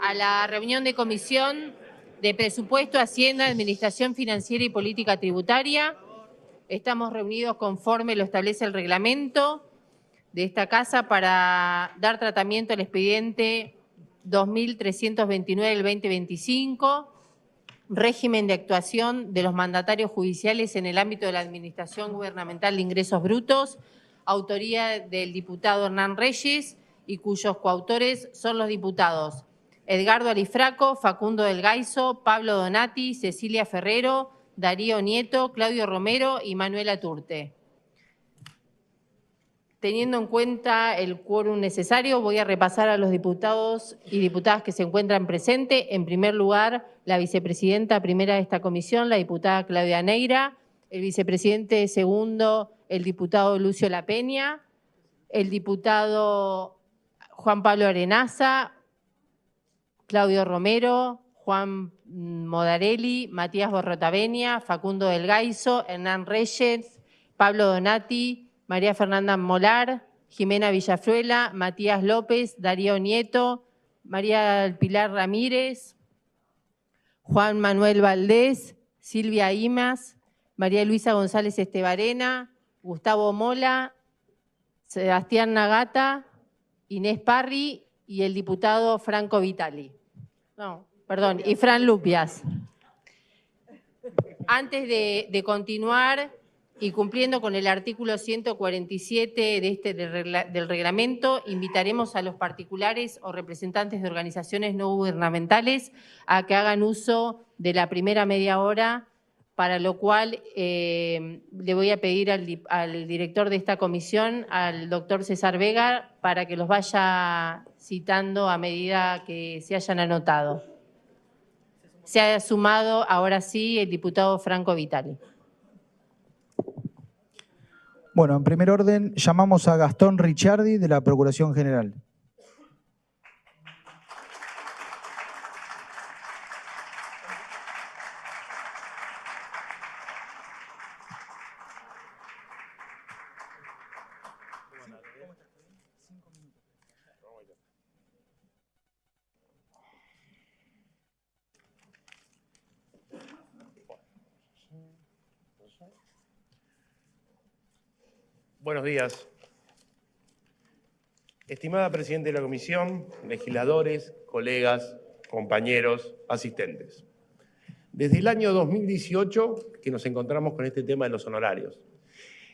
a la reunión de Comisión de Presupuesto, Hacienda, Administración Financiera y Política Tributaria. Estamos reunidos conforme lo establece el reglamento de esta Casa para dar tratamiento al expediente 2329 del 2025, régimen de actuación de los mandatarios judiciales en el ámbito de la Administración Gubernamental de Ingresos Brutos, autoría del diputado Hernán Reyes y cuyos coautores son los diputados Edgardo Alifraco, Facundo del Gaizo, Pablo Donati, Cecilia Ferrero, Darío Nieto, Claudio Romero y Manuela Turte. Teniendo en cuenta el quórum necesario, voy a repasar a los diputados y diputadas que se encuentran presentes. En primer lugar, la vicepresidenta primera de esta comisión, la diputada Claudia Neira, el vicepresidente segundo, el diputado Lucio La Peña, el diputado Juan Pablo Arenaza, Claudio Romero, Juan Modarelli, Matías Borrotavenia, Facundo del Gaizo, Hernán Reyes, Pablo Donati, María Fernanda Molar, Jimena Villafruela, Matías López, Darío Nieto, María Pilar Ramírez, Juan Manuel Valdés, Silvia Imas, María Luisa González Estebarena, Gustavo Mola, Sebastián Nagata, Inés Parri y el diputado Franco Vitali. Y Fran Lupias. Antes de continuar y cumpliendo con el artículo 147 del reglamento, invitaremos a los particulares o representantes de organizaciones no gubernamentales a que hagan uso de la primera media hora, para lo cual le voy a pedir al director de esta comisión, al doctor César Vega, para que los vaya citando a medida que se hayan anotado. Se ha sumado ahora sí el diputado Franco Vitali. Bueno, en primer orden, llamamos a Gastón Ricciardi, de la Procuración General. Buenos días. Estimada Presidenta de la Comisión, legisladores, colegas, compañeros, asistentes. Desde el año 2018 que nos encontramos con este tema de los honorarios.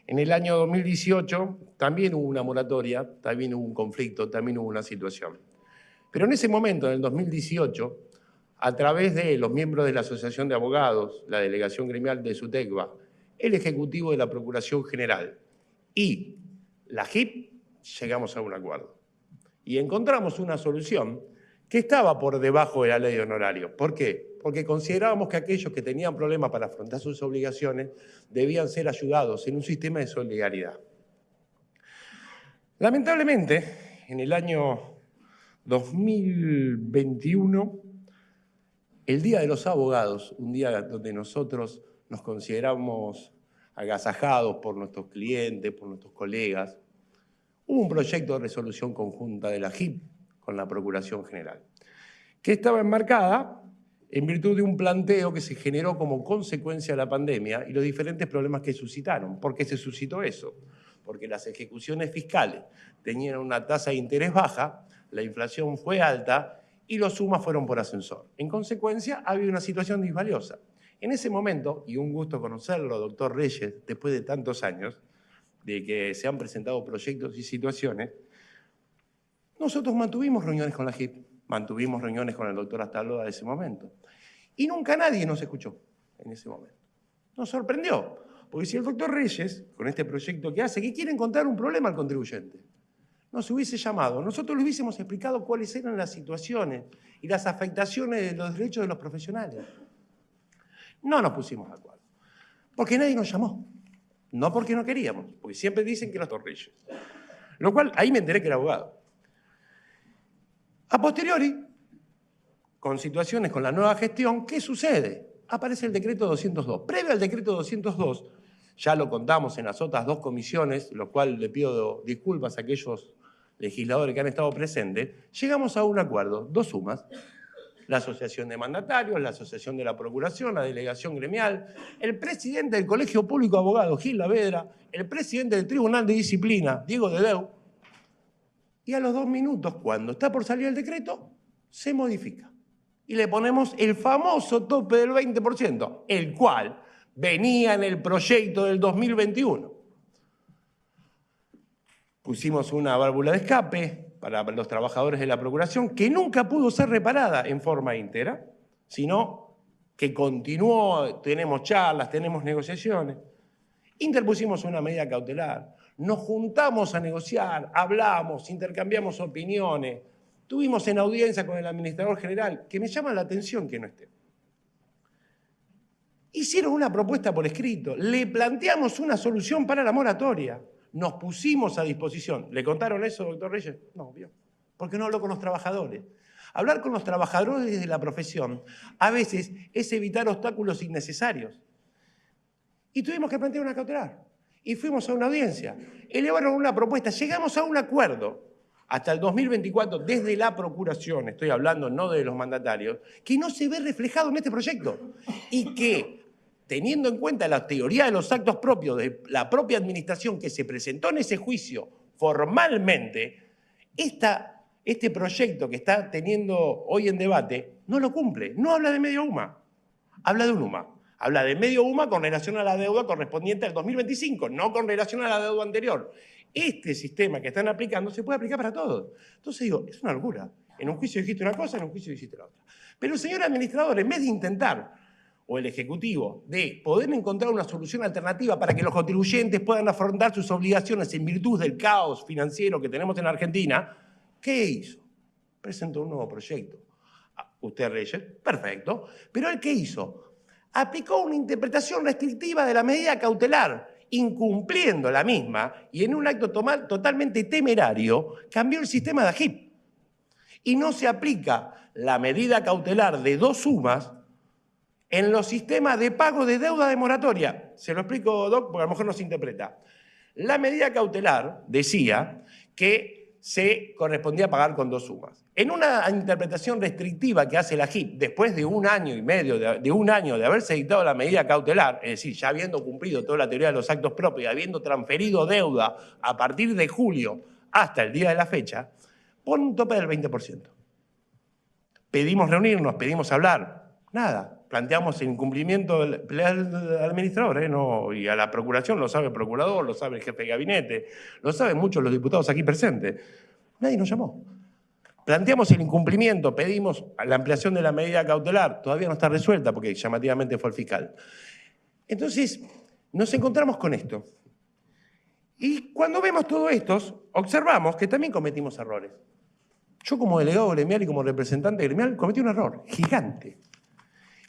En el año 2018 también hubo una moratoria, también hubo un conflicto, también hubo una situación. Pero en ese momento, en el 2018, a través de los miembros de la Asociación de Abogados, la Delegación Gremial de SUTECBA, el Ejecutivo de la Procuración General y la JIP, llegamos a un acuerdo. Y encontramos una solución que estaba por debajo de la ley de honorarios. ¿Por qué? Porque considerábamos que aquellos que tenían problemas para afrontar sus obligaciones debían ser ayudados en un sistema de solidaridad. Lamentablemente, en el año 2021, el Día de los Abogados, un día donde nosotros nos consideramos agasajados por nuestros clientes, por nuestros colegas, hubo un proyecto de resolución conjunta de la JIP con la Procuración General, que estaba enmarcada en virtud de un planteo que se generó como consecuencia de la pandemia y los diferentes problemas que suscitaron. ¿Por qué se suscitó eso? Porque las ejecuciones fiscales tenían una tasa de interés baja, la inflación fue alta y los sumas fueron por ascensor. En consecuencia, había una situación disvaliosa. En ese momento, y un gusto conocerlo, doctor Reyes, después de tantos años de que se han presentado proyectos y situaciones, nosotros mantuvimos reuniones con la JIP, mantuvimos reuniones con el doctor Astarloa de ese momento. Y nunca nadie nos escuchó en ese momento. Nos sorprendió, porque si el doctor Reyes, con este proyecto que hace, que quiere encontrar un problema al contribuyente, nos hubiese llamado, nosotros le hubiésemos explicado cuáles eran las situaciones y las afectaciones de los derechos de los profesionales. No nos pusimos de acuerdo, porque nadie nos llamó. No porque no queríamos, porque siempre dicen que los Reyes. Lo cual, ahí me enteré que era abogado. A posteriori, con situaciones con la nueva gestión, ¿qué sucede? Aparece el decreto 202. Previo al decreto 202, ya lo contamos en las otras dos comisiones, lo cual le pido disculpas a aquellos legisladores que han estado presentes, llegamos a un acuerdo, 2 sumas. La Asociación de Mandatarios, la Asociación de la Procuración, la Delegación Gremial, el presidente del Colegio Público de Abogados, Gil Lavedra, el presidente del Tribunal de Disciplina, Diego Dedeu, y a los 2 minutos, cuando está por salir el decreto, se modifica. Y le ponemos el famoso tope del 20%, el cual venía en el proyecto del 2021. Pusimos una válvula de escape para los trabajadores de la Procuración, que nunca pudo ser reparada en forma íntegra, sino que continuó, tenemos charlas, tenemos negociaciones. Interpusimos una medida cautelar, nos juntamos a negociar, hablamos, intercambiamos opiniones, tuvimos en audiencia con el administrador general, que me llama la atención que no esté. Hicieron una propuesta por escrito, le planteamos una solución para la moratoria. Nos pusimos a disposición. ¿Le contaron eso, doctor Reyes? No, vio. Porque no habló con los trabajadores. Hablar con los trabajadores de la profesión a veces es evitar obstáculos innecesarios. Y tuvimos que plantear una cautelar. Y fuimos a una audiencia. Elevaron una propuesta. Llegamos a un acuerdo hasta el 2024 desde la Procuración, estoy hablando no de los mandatarios, que no se ve reflejado en este proyecto. Y que, teniendo en cuenta la teoría de los actos propios de la propia administración que se presentó en ese juicio formalmente, este proyecto que está teniendo hoy en debate no lo cumple. No habla de medio UMA, habla de un UMA. Habla de medio UMA con relación a la deuda correspondiente al 2025, no con relación a la deuda anterior. Este sistema que están aplicando se puede aplicar para todos. Entonces digo, es una locura. En un juicio dijiste una cosa, en un juicio dijiste la otra. Pero el señor administrador, en vez de intentar, o el Ejecutivo, de poder encontrar una solución alternativa para que los contribuyentes puedan afrontar sus obligaciones en virtud del caos financiero que tenemos en Argentina, ¿qué hizo? Presentó un nuevo proyecto. Usted, Reyes, perfecto. Pero ¿él qué hizo? Aplicó una interpretación restrictiva de la medida cautelar, incumpliendo la misma, y en un acto totalmente temerario, cambió el sistema de AGIP. Y no se aplica la medida cautelar de 2 sumas en los sistemas de pago de deuda de moratoria. Se lo explico, Doc, porque a lo mejor no se interpreta. La medida cautelar decía que se correspondía pagar con 2 sumas. En una interpretación restrictiva que hace la JIP, después de 1 año y medio, de un año de haberse dictado la medida cautelar, es decir, ya habiendo cumplido toda la teoría de los actos propios y habiendo transferido deuda a partir de julio hasta el día de la fecha, pone un tope del 20%. Pedimos reunirnos, pedimos hablar, nada. Planteamos el incumplimiento del administrador, no, y a la Procuración lo sabe el procurador, lo sabe el jefe de gabinete, lo saben muchos los diputados aquí presentes. Nadie nos llamó. Planteamos el incumplimiento, pedimos la ampliación de la medida cautelar, todavía no está resuelta porque llamativamente fue el fiscal. Entonces, nos encontramos con esto. Y cuando vemos todo esto, observamos que también cometimos errores. Yo como delegado gremial y como representante gremial cometí un error gigante.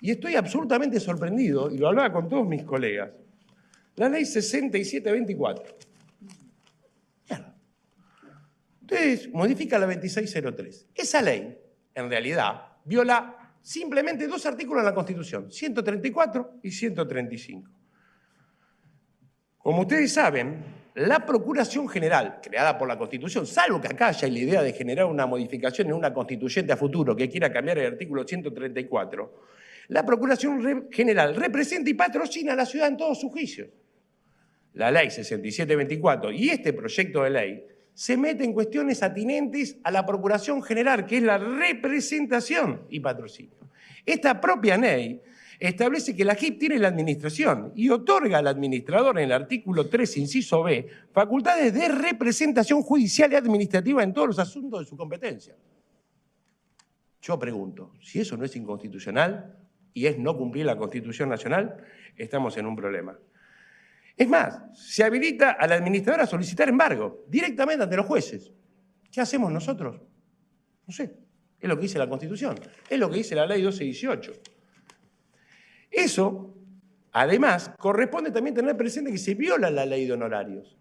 Y estoy absolutamente sorprendido, y lo hablaba con todos mis colegas. La ley 6724. Mierda. Ustedes modifican la 2603. Esa ley, en realidad, viola simplemente 2 artículos de la Constitución, 134 y 135. Como ustedes saben, la Procuración General, creada por la Constitución, salvo que acá haya la idea de generar una modificación en una constituyente a futuro que quiera cambiar el artículo 134, la Procuración General representa y patrocina a la ciudad en todos sus juicios. La ley 6724 y este proyecto de ley se mete en cuestiones atinentes a la Procuración General, que es la representación y patrocinio. Esta propia ley establece que la JIP tiene la administración y otorga al administrador en el artículo 3, inciso B, facultades de representación judicial y administrativa en todos los asuntos de su competencia. Yo pregunto, si eso no es inconstitucional y es no cumplir la Constitución Nacional, estamos en un problema. Es más, se habilita al administrador a solicitar embargo directamente ante los jueces. ¿Qué hacemos nosotros? No sé, es lo que dice la Constitución, es lo que dice la Ley 1218. Eso, además, corresponde también tener presente que se viola la ley de honorarios.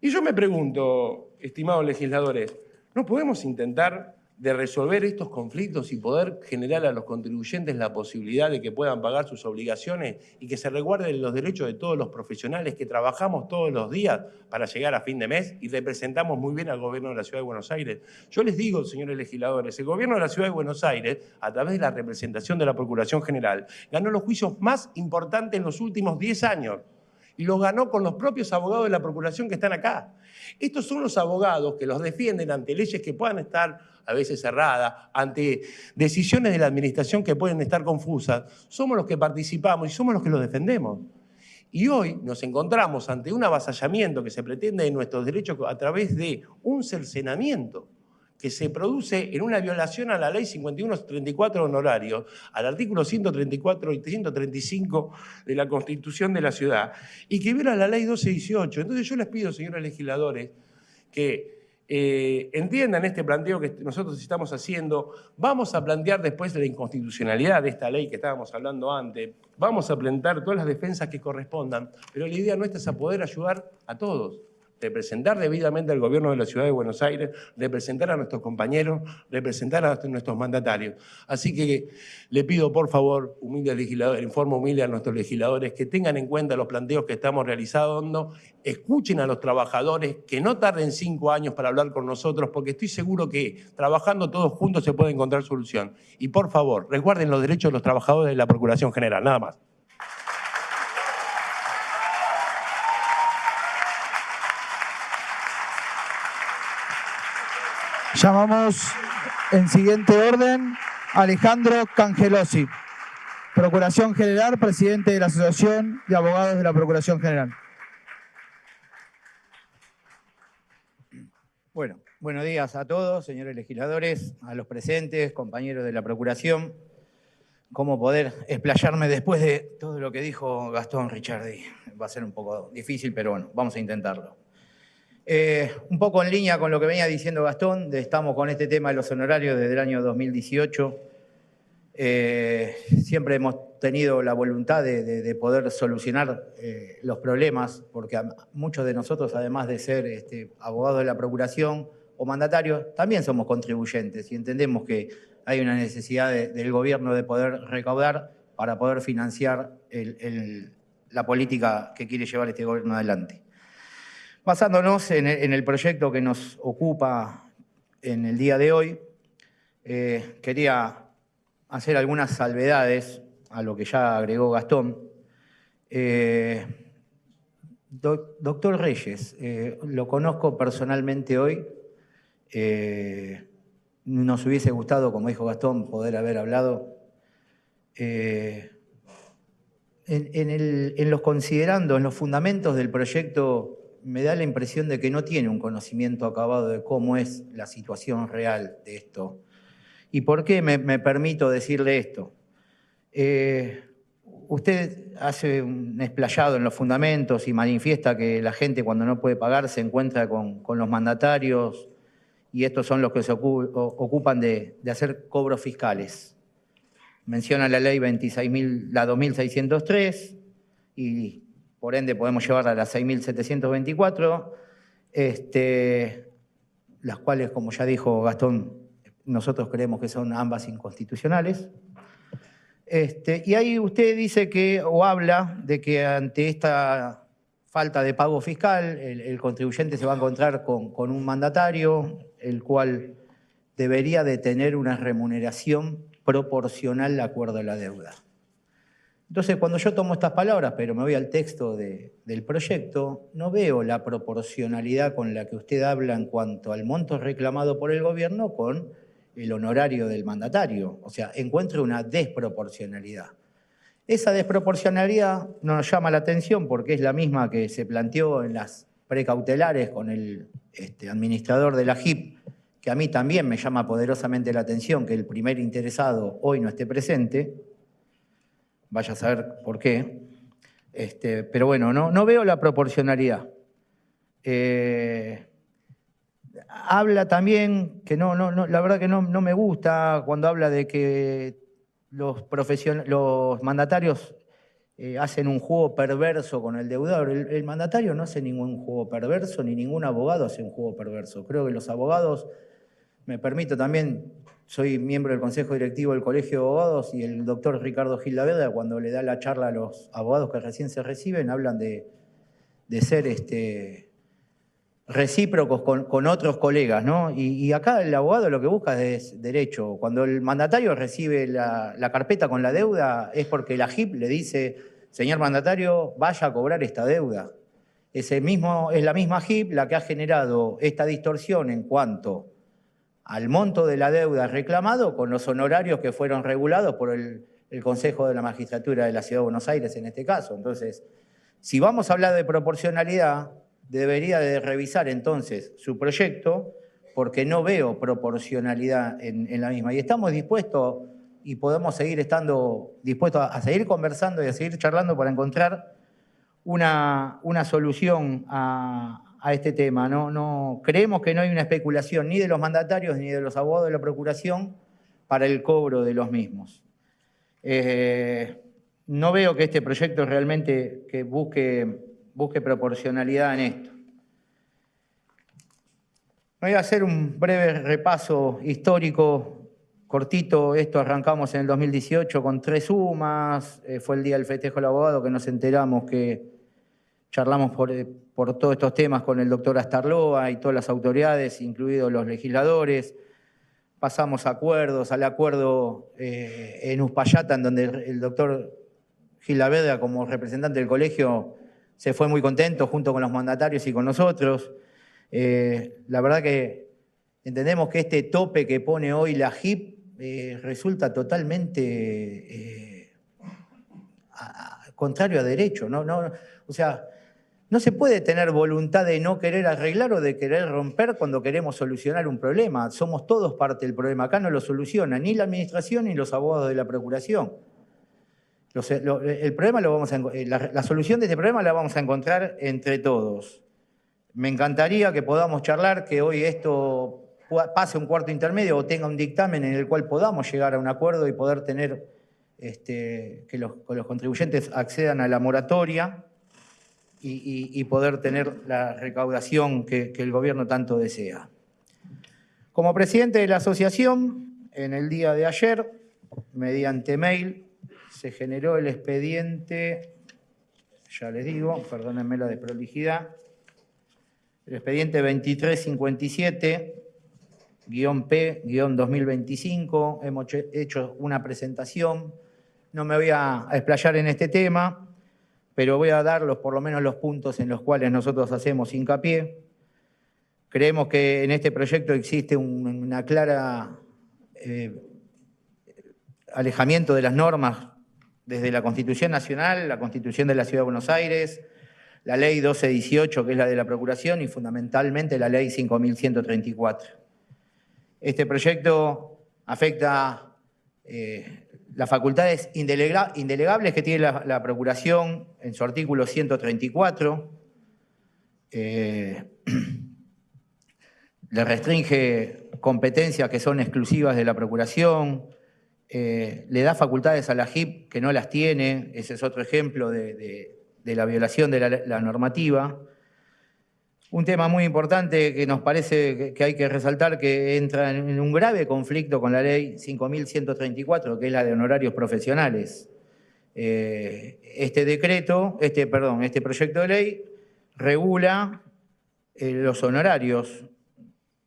Y yo me pregunto, estimados legisladores, ¿no podemos intentar de resolver estos conflictos y poder generar a los contribuyentes la posibilidad de que puedan pagar sus obligaciones y que se resguarden los derechos de todos los profesionales que trabajamos todos los días para llegar a fin de mes y representamos muy bien al gobierno de la Ciudad de Buenos Aires. Yo les digo, señores legisladores, el gobierno de la Ciudad de Buenos Aires, a través de la representación de la Procuración General, ganó los juicios más importantes en los últimos 10 años. Y los ganó con los propios abogados de la Procuración que están acá. Estos son los abogados que los defienden ante leyes que puedan estar a veces erradas, ante decisiones de la administración que pueden estar confusas. Somos los que participamos y somos los que los defendemos. Y hoy nos encontramos ante un avasallamiento que se pretende de nuestros derechos a través de un cercenamiento que se produce en una violación a la ley 5134 de honorarios, al artículo 134 y 135 de la Constitución de la Ciudad, y que viola la ley 1218. Entonces yo les pido, señores legisladores, que entiendan este planteo que nosotros estamos haciendo. Vamos a plantear después la inconstitucionalidad de esta ley que estábamos hablando antes, vamos a plantear todas las defensas que correspondan, pero la idea nuestra es a poder ayudar a todos. Representar debidamente al gobierno de la Ciudad de Buenos Aires, representar a nuestros compañeros, representar a nuestros mandatarios. Así que le pido, por favor, humildes legisladores, informo humilde a nuestros legisladores, que tengan en cuenta los planteos que estamos realizando, escuchen a los trabajadores, que no tarden 5 años para hablar con nosotros, porque estoy seguro que trabajando todos juntos se puede encontrar solución. Y por favor, resguarden los derechos de los trabajadores de la Procuración General, nada más. Llamamos en siguiente orden a Alejandro Cangelosi, Procuración General, presidente de la Asociación de Abogados de la Procuración General. Bueno, buenos días a todos, señores legisladores, a los presentes, compañeros de la Procuración. ¿Cómo poder explayarme después de todo lo que dijo Gastón Ricciardi? Va a ser un poco difícil, pero bueno, vamos a intentarlo. Un poco en línea con lo que venía diciendo Gastón, estamos con este tema de los honorarios desde el año 2018. Siempre hemos tenido la voluntad de poder solucionar los problemas, porque muchos de nosotros, además de ser abogados de la Procuración o mandatarios, también somos contribuyentes y entendemos que hay una necesidad del gobierno de poder recaudar para poder financiar la política que quiere llevar este gobierno adelante. Basándonos en el proyecto que nos ocupa en el día de hoy, quería hacer algunas salvedades a lo que ya agregó Gastón. Doctor Reyes, lo conozco personalmente hoy. Nos hubiese gustado, como dijo Gastón, poder haber hablado. En los considerandos, en los fundamentos del proyecto, me da la impresión de que no tiene un conocimiento acabado de cómo es la situación real de esto. ¿Y por qué me permito decirle esto? Usted hace un explayado en los fundamentos y manifiesta que la gente cuando no puede pagar se encuentra con los mandatarios y estos son los que se ocupan de hacer cobros fiscales. Menciona la ley 26.603 y por ende podemos llevar a la 6.724, las cuales, como ya dijo Gastón, nosotros creemos que son ambas inconstitucionales. Y ahí usted dice que, o habla de que ante esta falta de pago fiscal, el contribuyente se va a encontrar con un mandatario, el cual debería de tener una remuneración proporcional de acuerdo a la deuda. Entonces, cuando yo tomo estas palabras, pero me voy al texto del proyecto, no veo la proporcionalidad con la que usted habla en cuanto al monto reclamado por el gobierno con el honorario del mandatario. O sea, encuentro una desproporcionalidad. Esa desproporcionalidad no nos llama la atención porque es la misma que se planteó en las precautelares con el administrador de la JIP, que a mí también me llama poderosamente la atención que el primer interesado hoy no esté presente. Vaya a saber por qué. Pero bueno, no veo la proporcionalidad. Habla también, que la verdad que no me gusta cuando habla de que los mandatarios hacen un juego perverso con el deudor. El mandatario no hace ningún juego perverso, ni ningún abogado hace un juego perverso. Creo que los abogados Me permito también, soy miembro del Consejo Directivo del Colegio de Abogados y el doctor Ricardo Gil-Laveda, cuando le da la charla a los abogados que recién se reciben, hablan de ser recíprocos con otros colegas, ¿no? Y acá el abogado lo que busca es derecho. Cuando el mandatario recibe la carpeta con la deuda es porque la JIP le dice, señor mandatario, vaya a cobrar esta deuda. Es la misma JIP la que ha generado esta distorsión en cuanto al monto de la deuda reclamado con los honorarios que fueron regulados por el Consejo de la Magistratura de la Ciudad de Buenos Aires en este caso. Entonces, si vamos a hablar de proporcionalidad, debería de revisar entonces su proyecto porque no veo proporcionalidad en la misma. Y estamos dispuestos y podemos seguir estando dispuestos a seguir conversando y a seguir charlando para encontrar una solución a este tema. No, creemos que no hay una especulación ni de los mandatarios ni de los abogados de la Procuración para el cobro de los mismos. No veo que este proyecto realmente que busque proporcionalidad en esto. Voy a hacer un breve repaso histórico, cortito. Esto arrancamos en el 2018 con 3 sumas. Fue el día del festejo del abogado que nos enteramos que charlamos por todos estos temas con el doctor Astarloa y todas las autoridades, incluidos los legisladores. Pasamos acuerdos, al acuerdo en Uspallata, en donde el doctor Gil-Laveda, como representante del colegio, se fue muy contento junto con los mandatarios y con nosotros. La verdad que entendemos que este tope que pone hoy la JIP resulta totalmente contrario a derecho. O sea, no se puede tener voluntad de no querer arreglar o de querer romper cuando queremos solucionar un problema. Somos todos parte del problema. Acá no lo soluciona ni la administración ni los abogados de la Procuración. El problema la solución de este problema la vamos a encontrar entre todos. Me encantaría que podamos charlar, que hoy esto pase un cuarto intermedio o tenga un dictamen en el cual podamos llegar a un acuerdo y poder tener que los contribuyentes accedan a la moratoria y poder tener la recaudación que el gobierno tanto desea. Como presidente de la asociación, en el día de ayer, mediante mail, se generó el expediente, ya les digo, perdónenme la desprolijidad, el expediente 2357-P-2025. Hemos hecho una presentación. No me voy a explayar en este tema, pero voy a dar por lo menos los puntos en los cuales nosotros hacemos hincapié. Creemos que en este proyecto existe una clara alejamiento de las normas desde la Constitución Nacional, la Constitución de la Ciudad de Buenos Aires, la Ley 1218, que es la de la Procuración, y fundamentalmente la Ley 5134. Este proyecto afecta las facultades indelegables que tiene la Procuración en su artículo 134. Le restringe competencias que son exclusivas de la Procuración, le da facultades a la JIP que no las tiene. Ese es otro ejemplo de la violación de la normativa. Un tema muy importante que nos parece que hay que resaltar, que entra en un grave conflicto con la Ley 5134, que es la de honorarios profesionales. Este proyecto de ley regula los honorarios,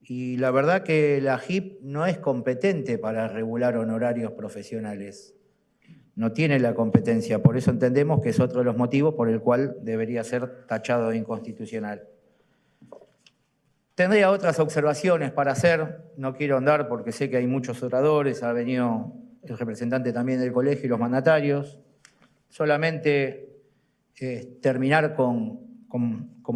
y la verdad que la JIP no es competente para regular honorarios profesionales. No tiene la competencia, por eso entendemos que es otro de los motivos por el cual debería ser tachado de inconstitucional. Tendría otras observaciones para hacer, no quiero andar porque sé que hay muchos oradores, ha venido el representante también del colegio y los mandatarios. Solamente terminar como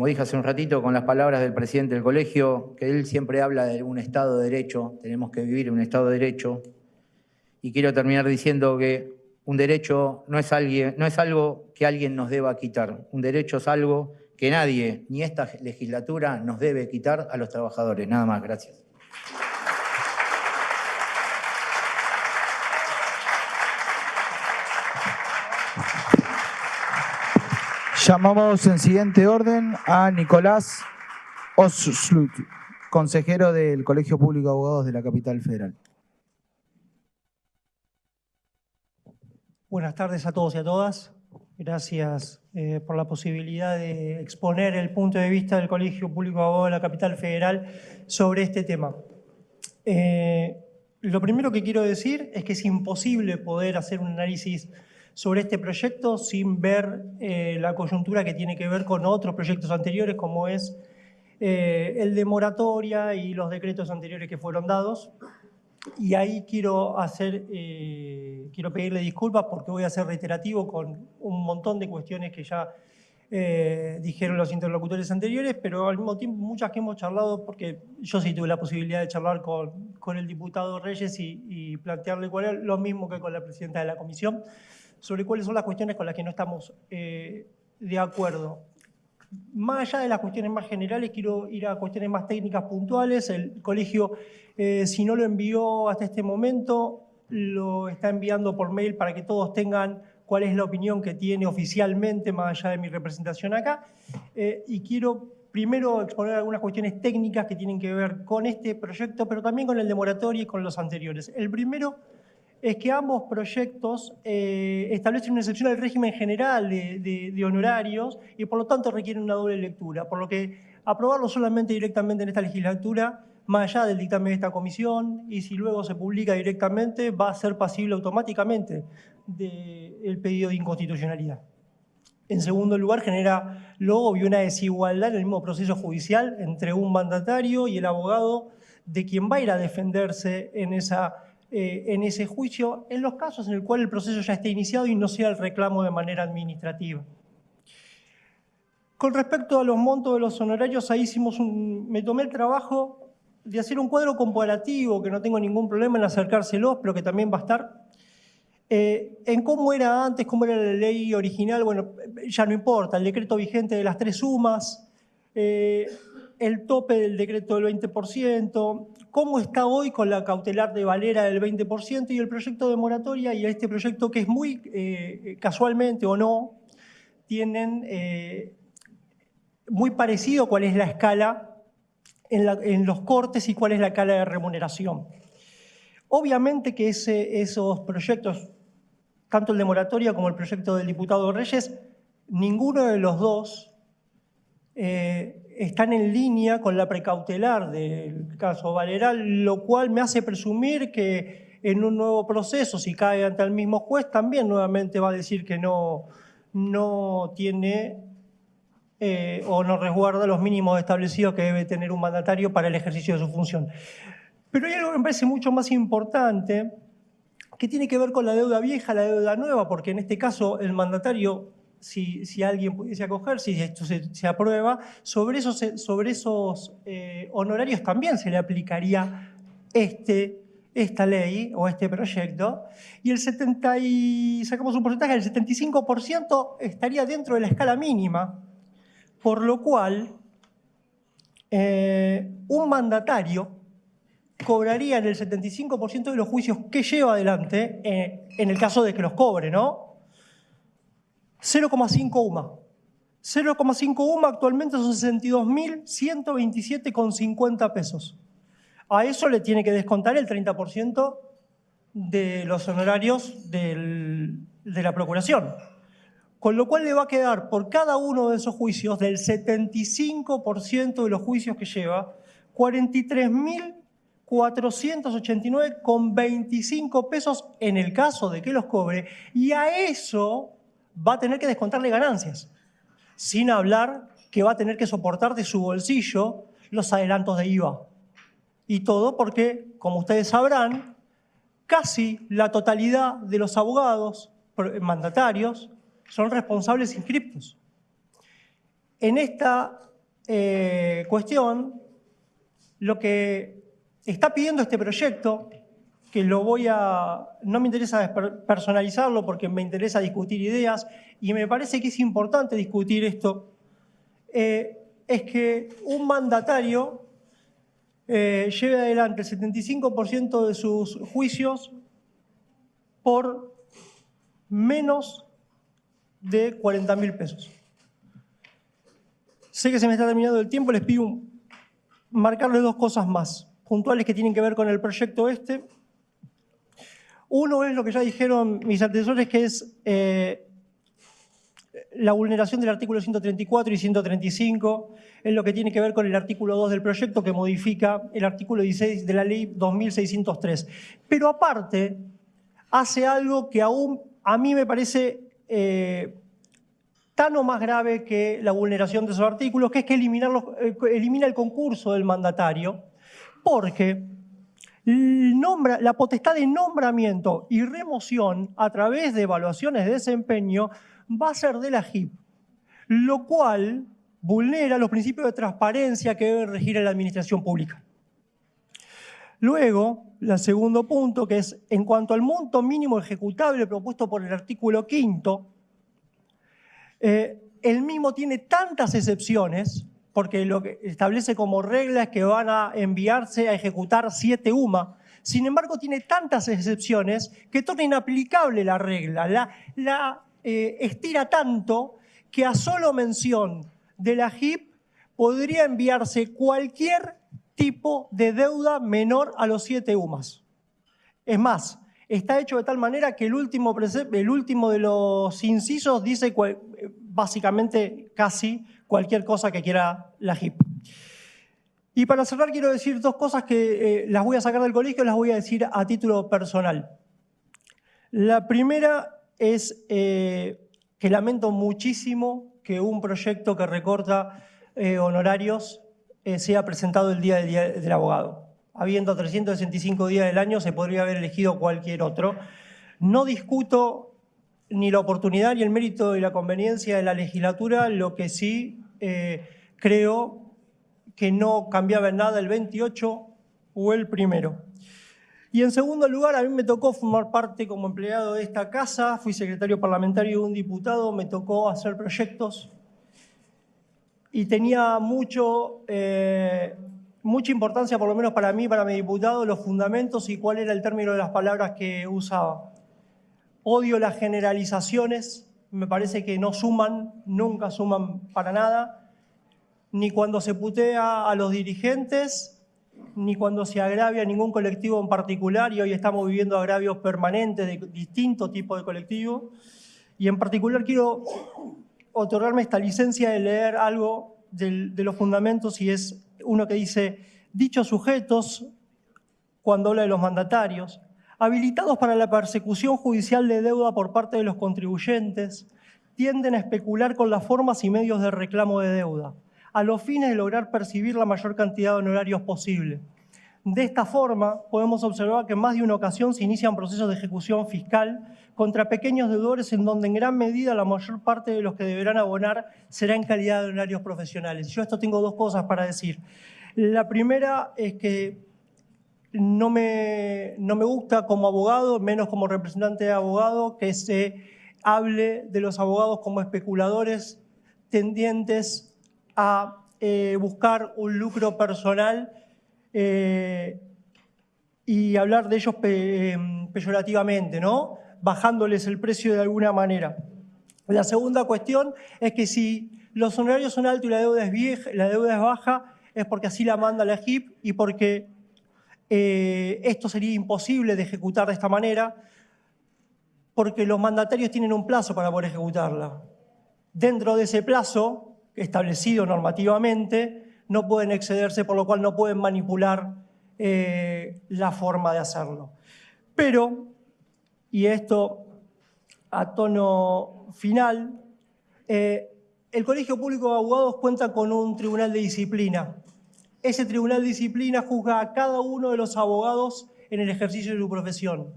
dije hace un ratito, con las palabras del presidente del colegio, que él siempre habla de un Estado de Derecho. Tenemos que vivir en un Estado de Derecho. Y quiero terminar diciendo que un derecho no es algo que alguien nos deba quitar. Un derecho es algo que nadie, ni esta legislatura, nos debe quitar a los trabajadores. Nada más, gracias. Llamamos en siguiente orden a Nicolás Oslut. consejero del Colegio Público de Abogados de la Capital Federal. Buenas tardes a todos y a todas. Gracias por la posibilidad de exponer el punto de vista del Colegio Público de Abogados de la Capital Federal sobre este tema. Lo primero que quiero decir es que es imposible poder hacer un análisis sobre este proyecto sin ver la coyuntura que tiene que ver con otros proyectos anteriores, como es el de moratoria y los decretos anteriores que fueron dados. Y ahí quiero pedirle disculpas porque voy a ser reiterativo con un montón de cuestiones que ya dijeron los interlocutores anteriores, pero al mismo tiempo muchas que hemos charlado, porque yo sí tuve la posibilidad de charlar con el diputado Reyes y plantearle cuál es lo mismo que con la presidenta de la comisión, sobre cuáles son las cuestiones con las que no estamos de acuerdo. Más allá de las cuestiones más generales, quiero ir a cuestiones más técnicas puntuales. El colegio, si no lo envió hasta este momento, lo está enviando por mail para que todos tengan cuál es la opinión que tiene oficialmente, más allá de mi representación acá. Y quiero primero exponer algunas cuestiones técnicas que tienen que ver con este proyecto, pero también con el de moratoria y con los anteriores. El primero es que ambos proyectos establecen una excepción al régimen general de honorarios y por lo tanto requieren una doble lectura, por lo que aprobarlo solamente directamente en esta legislatura, más allá del dictamen de esta comisión, y si luego se publica directamente, va a ser pasible automáticamente del pedido de inconstitucionalidad. En segundo lugar, genera lo obvio una desigualdad en el mismo proceso judicial entre un mandatario y el abogado de quien va a ir a defenderse en ese juicio, en los casos en el cual el proceso ya esté iniciado y no sea el reclamo de manera administrativa. Con respecto a los montos de los honorarios, ahí me tomé el trabajo de hacer un cuadro comparativo, que no tengo ningún problema en acercárselos, pero que también va a estar, en cómo era antes, cómo era la ley original. Bueno, ya no importa, el decreto vigente de las 3 sumas, el tope del decreto del 20%, cómo está hoy con la cautelar de Valera del 20% y el proyecto de moratoria y este proyecto que es muy casualmente o no, tienen muy parecido cuál es la escala en los cortes y cuál es la escala de remuneración. Obviamente que esos proyectos, tanto el de moratoria como el proyecto del diputado Reyes, ninguno de los dos están en línea con la precautelar del caso Valera, lo cual me hace presumir que en un nuevo proceso, si cae ante el mismo juez, también nuevamente va a decir que no tiene o no resguarda los mínimos establecidos que debe tener un mandatario para el ejercicio de su función. Pero hay algo que me parece mucho más importante, que tiene que ver con la deuda vieja, la deuda nueva, porque en este caso el mandatario, si alguien pudiese acoger, si esto se aprueba, sobre esos honorarios también se le aplicaría esta ley o este proyecto, y sacamos un porcentaje del 75% estaría dentro de la escala mínima, por lo cual un mandatario cobraría en el 75% de los juicios que lleva adelante, en el caso de que los cobre, ¿no? 0,5 UMA. 0,5 UMA actualmente son 62.127,50 pesos. A eso le tiene que descontar el 30% de los honorarios de la procuración. Con lo cual le va a quedar por cada uno de esos juicios, del 75% de los juicios que lleva, 43.489,25 pesos en el caso de que los cobre, y a eso va a tener que descontarle ganancias, sin hablar que va a tener que soportar de su bolsillo los adelantos de IVA. Y todo porque, como ustedes sabrán, casi la totalidad de los abogados mandatarios son responsables inscriptos. En esta cuestión, lo que está pidiendo este proyecto, que no me interesa personalizarlo porque me interesa discutir ideas y me parece que es importante discutir esto, es que un mandatario lleve adelante el 75% de sus juicios por menos de 40.000 pesos. Sé que se me está terminando el tiempo, les pido marcarles dos cosas más, puntuales que tienen que ver con el proyecto este. Uno es lo que ya dijeron mis antecesores, que es la vulneración del artículo 134 y 135, es lo que tiene que ver con el artículo 2 del proyecto, que modifica el artículo 16 de la ley 2603. Pero aparte, hace algo que aún a mí me parece tan o más grave que la vulneración de esos artículos, que es que elimina el concurso del mandatario, porque la potestad de nombramiento y remoción a través de evaluaciones de desempeño va a ser de la JIP, lo cual vulnera los principios de transparencia que deben regir en la administración pública. Luego, el segundo punto, que es en cuanto al monto mínimo ejecutable propuesto por el artículo 5º, el mismo tiene tantas excepciones, porque lo que establece como regla es que van a enviarse a ejecutar 7 UMA. Sin embargo, tiene tantas excepciones que torna inaplicable la regla. La estira tanto que a solo mención de la JIP podría enviarse cualquier tipo de deuda menor a los 7 UMAs. Es más, está hecho de tal manera que el último de los incisos dice básicamente casi cualquier cosa que quiera la JIP. Y para cerrar quiero decir dos cosas que las voy a sacar del colegio y las voy a decir a título personal. La primera es que lamento muchísimo que un proyecto que recorta honorarios sea presentado el día del abogado. Habiendo 365 días del año, se podría haber elegido cualquier otro. No discuto ni la oportunidad ni el mérito y la conveniencia de la legislatura, lo que sí creo que no cambiaba en nada el 28 o el 1. Y en segundo lugar, a mí me tocó formar parte como empleado de esta casa, fui secretario parlamentario de un diputado, me tocó hacer proyectos y tenía mucha importancia, por lo menos para mí, para mi diputado, los fundamentos y cuál era el término de las palabras que usaba. Odio las generalizaciones, me parece que no suman, nunca suman para nada, ni cuando se putea a los dirigentes, ni cuando se agravia a ningún colectivo en particular, y hoy estamos viviendo agravios permanentes de distintos tipos de colectivos. Y en particular quiero otorgarme esta licencia de leer algo de los fundamentos, y es uno que dice: dichos sujetos, cuando habla de los mandatarios, habilitados para la persecución judicial de deuda por parte de los contribuyentes, tienden a especular con las formas y medios de reclamo de deuda, a los fines de lograr percibir la mayor cantidad de honorarios posible. De esta forma, podemos observar que en más de una ocasión se inician procesos de ejecución fiscal contra pequeños deudores, en donde en gran medida la mayor parte de los que deberán abonar será en calidad de honorarios profesionales. Yo esto tengo dos cosas para decir. La primera es que no me gusta como abogado, menos como representante de abogado, que se hable de los abogados como especuladores tendientes a buscar un lucro personal y hablar de ellos peyorativamente, ¿no? Bajándoles el precio de alguna manera. La segunda cuestión es que si los honorarios son altos y la deuda es baja, es porque así la manda la JIP y porque esto sería imposible de ejecutar de esta manera, porque los mandatarios tienen un plazo para poder ejecutarla. Dentro de ese plazo, establecido normativamente, no pueden excederse, por lo cual no pueden manipular la forma de hacerlo. Pero, y esto a tono final, el Colegio Público de Abogados cuenta con un tribunal de disciplina. Ese tribunal de disciplina juzga a cada uno de los abogados en el ejercicio de su profesión.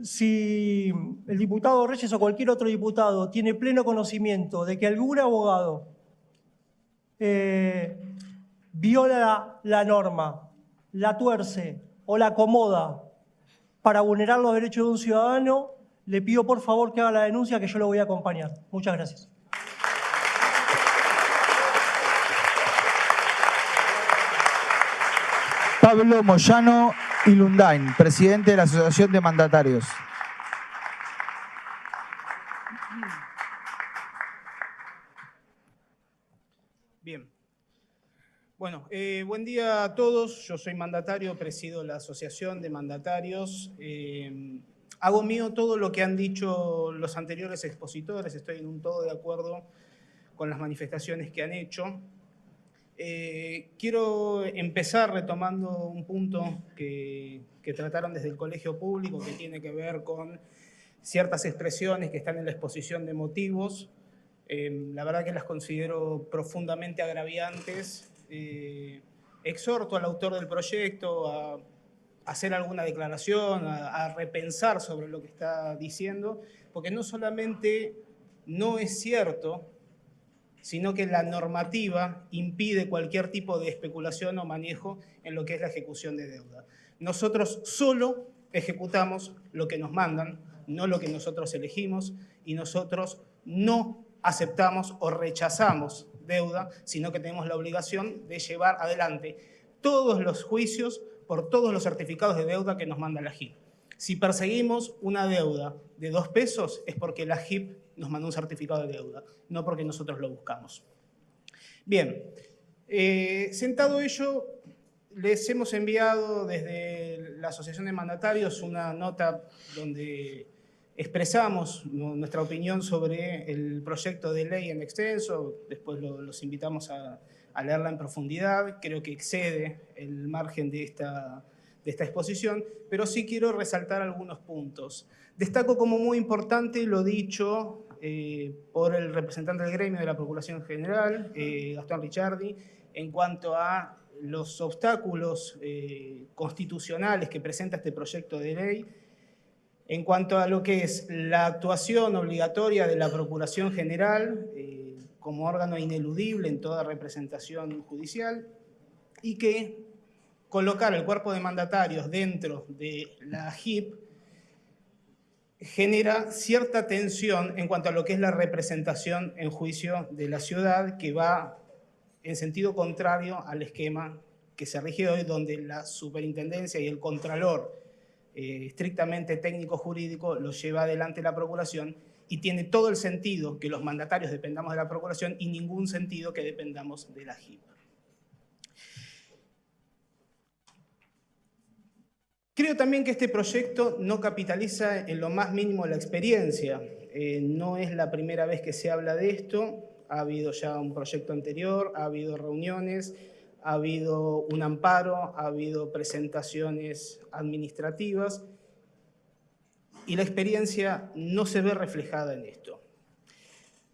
Si el diputado Reyes o cualquier otro diputado tiene pleno conocimiento de que algún abogado viola la norma, la tuerce o la acomoda para vulnerar los derechos de un ciudadano, le pido por favor que haga la denuncia, que yo lo voy a acompañar. Muchas gracias. Pablo Moyano Ilundain, presidente de la Asociación de Mandatarios. Bien. Bueno. Bueno, buen día a todos. Yo soy mandatario, presido la Asociación de Mandatarios. Hago mío todo lo que han dicho los anteriores expositores. Estoy en un todo de acuerdo con las manifestaciones que han hecho. Quiero empezar retomando un punto que trataron desde el colegio público, que tiene que ver con ciertas expresiones que están en la exposición de motivos. La verdad que las considero profundamente agraviantes. Exhorto al autor del proyecto a hacer alguna declaración, a repensar sobre lo que está diciendo, porque no solamente no es cierto, sino que la normativa impide cualquier tipo de especulación o manejo en lo que es la ejecución de deuda. Nosotros solo ejecutamos lo que nos mandan, no lo que nosotros elegimos, y nosotros no aceptamos o rechazamos deuda, sino que tenemos la obligación de llevar adelante todos los juicios por todos los certificados de deuda que nos manda la JIP. Si perseguimos una deuda de 2 pesos es porque la JIP nos mandó un certificado de deuda, no porque nosotros lo buscamos. Bien, sentado ello, les hemos enviado desde la Asociación de Mandatarios una nota donde expresamos nuestra opinión sobre el proyecto de ley en extenso. Después los invitamos a leerla en profundidad. Creo que excede el margen de esta exposición, pero sí quiero resaltar algunos puntos. Destaco como muy importante lo dicho por el representante del gremio de la Procuración General, Gastón Ricciardi, en cuanto a los obstáculos constitucionales que presenta este proyecto de ley, en cuanto a lo que es la actuación obligatoria de la Procuración General como órgano ineludible en toda representación judicial, y que colocar el cuerpo de mandatarios dentro de la JIP genera cierta tensión en cuanto a lo que es la representación en juicio de la ciudad, que va en sentido contrario al esquema que se rige hoy, donde la superintendencia y el contralor estrictamente técnico-jurídico lo lleva adelante la Procuración, y tiene todo el sentido que los mandatarios dependamos de la Procuración y ningún sentido que dependamos de la JIP. Creo también que este proyecto no capitaliza en lo más mínimo la experiencia. No es la primera vez que se habla de esto. Ha habido ya un proyecto anterior, ha habido reuniones, ha habido un amparo, ha habido presentaciones administrativas, y la experiencia no se ve reflejada en esto.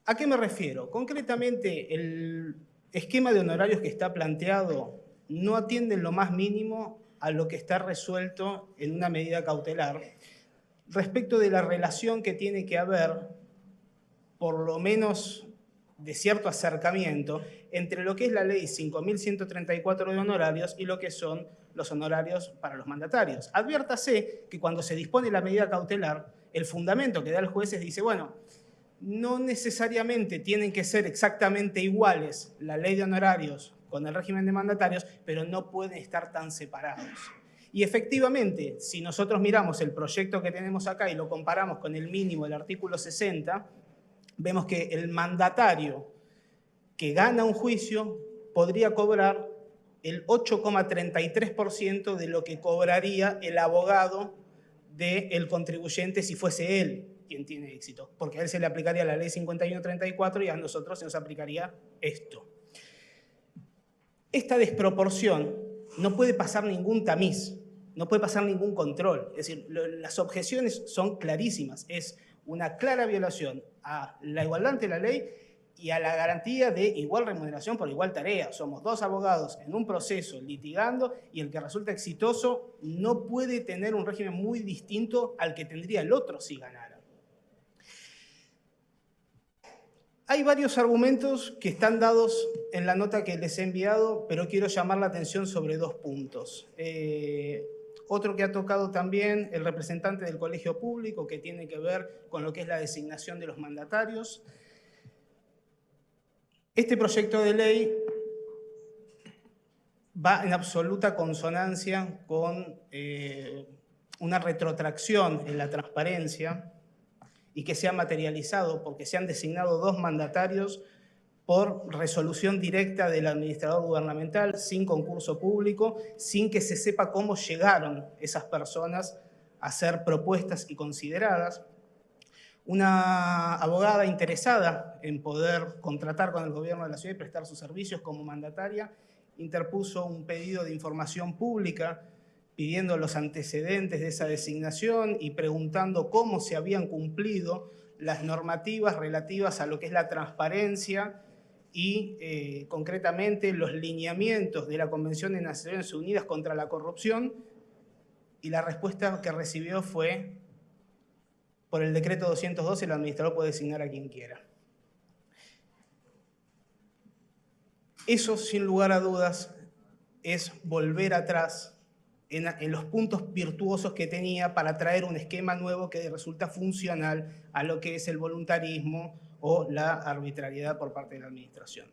¿A qué me refiero? Concretamente, el esquema de honorarios que está planteado no atiende en lo más mínimo a lo que está resuelto en una medida cautelar respecto de la relación que tiene que haber, por lo menos de cierto acercamiento, entre lo que es la ley 5.134 de honorarios y lo que son los honorarios para los mandatarios. Adviértase que cuando se dispone la medida cautelar, el fundamento que da el juez dice, bueno, no necesariamente tienen que ser exactamente iguales la ley de honorarios con el régimen de mandatarios, pero no pueden estar tan separados. Y efectivamente, si nosotros miramos el proyecto que tenemos acá y lo comparamos con el mínimo del artículo 60, vemos que el mandatario que gana un juicio podría cobrar el 8,33% de lo que cobraría el abogado del contribuyente si fuese él quien tiene éxito, porque a él se le aplicaría la ley 5134 y a nosotros se nos aplicaría esto. Esta desproporción no puede pasar ningún tamiz, no puede pasar ningún control. Es decir, las objeciones son clarísimas. Es una clara violación a la igualdad ante la ley y a la garantía de igual remuneración por igual tarea. Somos 2 abogados en un proceso litigando, y el que resulta exitoso no puede tener un régimen muy distinto al que tendría el otro si ganara. Hay varios argumentos que están dados en la nota que les he enviado, pero quiero llamar la atención sobre 2 puntos. Otro que ha tocado también el representante del colegio público, que tiene que ver con lo que es la designación de los mandatarios. Este proyecto de ley va en absoluta consonancia con una retrotracción en la transparencia, y que se ha materializado porque se han designado 2 mandatarios por resolución directa del administrador gubernamental, sin concurso público, sin que se sepa cómo llegaron esas personas a ser propuestas y consideradas. Una abogada interesada en poder contratar con el gobierno de la ciudad y prestar sus servicios como mandataria interpuso un pedido de información pública pidiendo los antecedentes de esa designación y preguntando cómo se habían cumplido las normativas relativas a lo que es la transparencia y concretamente los lineamientos de la Convención de Naciones Unidas contra la Corrupción, y la respuesta que recibió fue: por el decreto 212 el administrador puede designar a quien quiera. Eso, sin lugar a dudas, es volver atrás en los puntos virtuosos que tenía para traer un esquema nuevo que resulta funcional a lo que es el voluntarismo o la arbitrariedad por parte de la administración.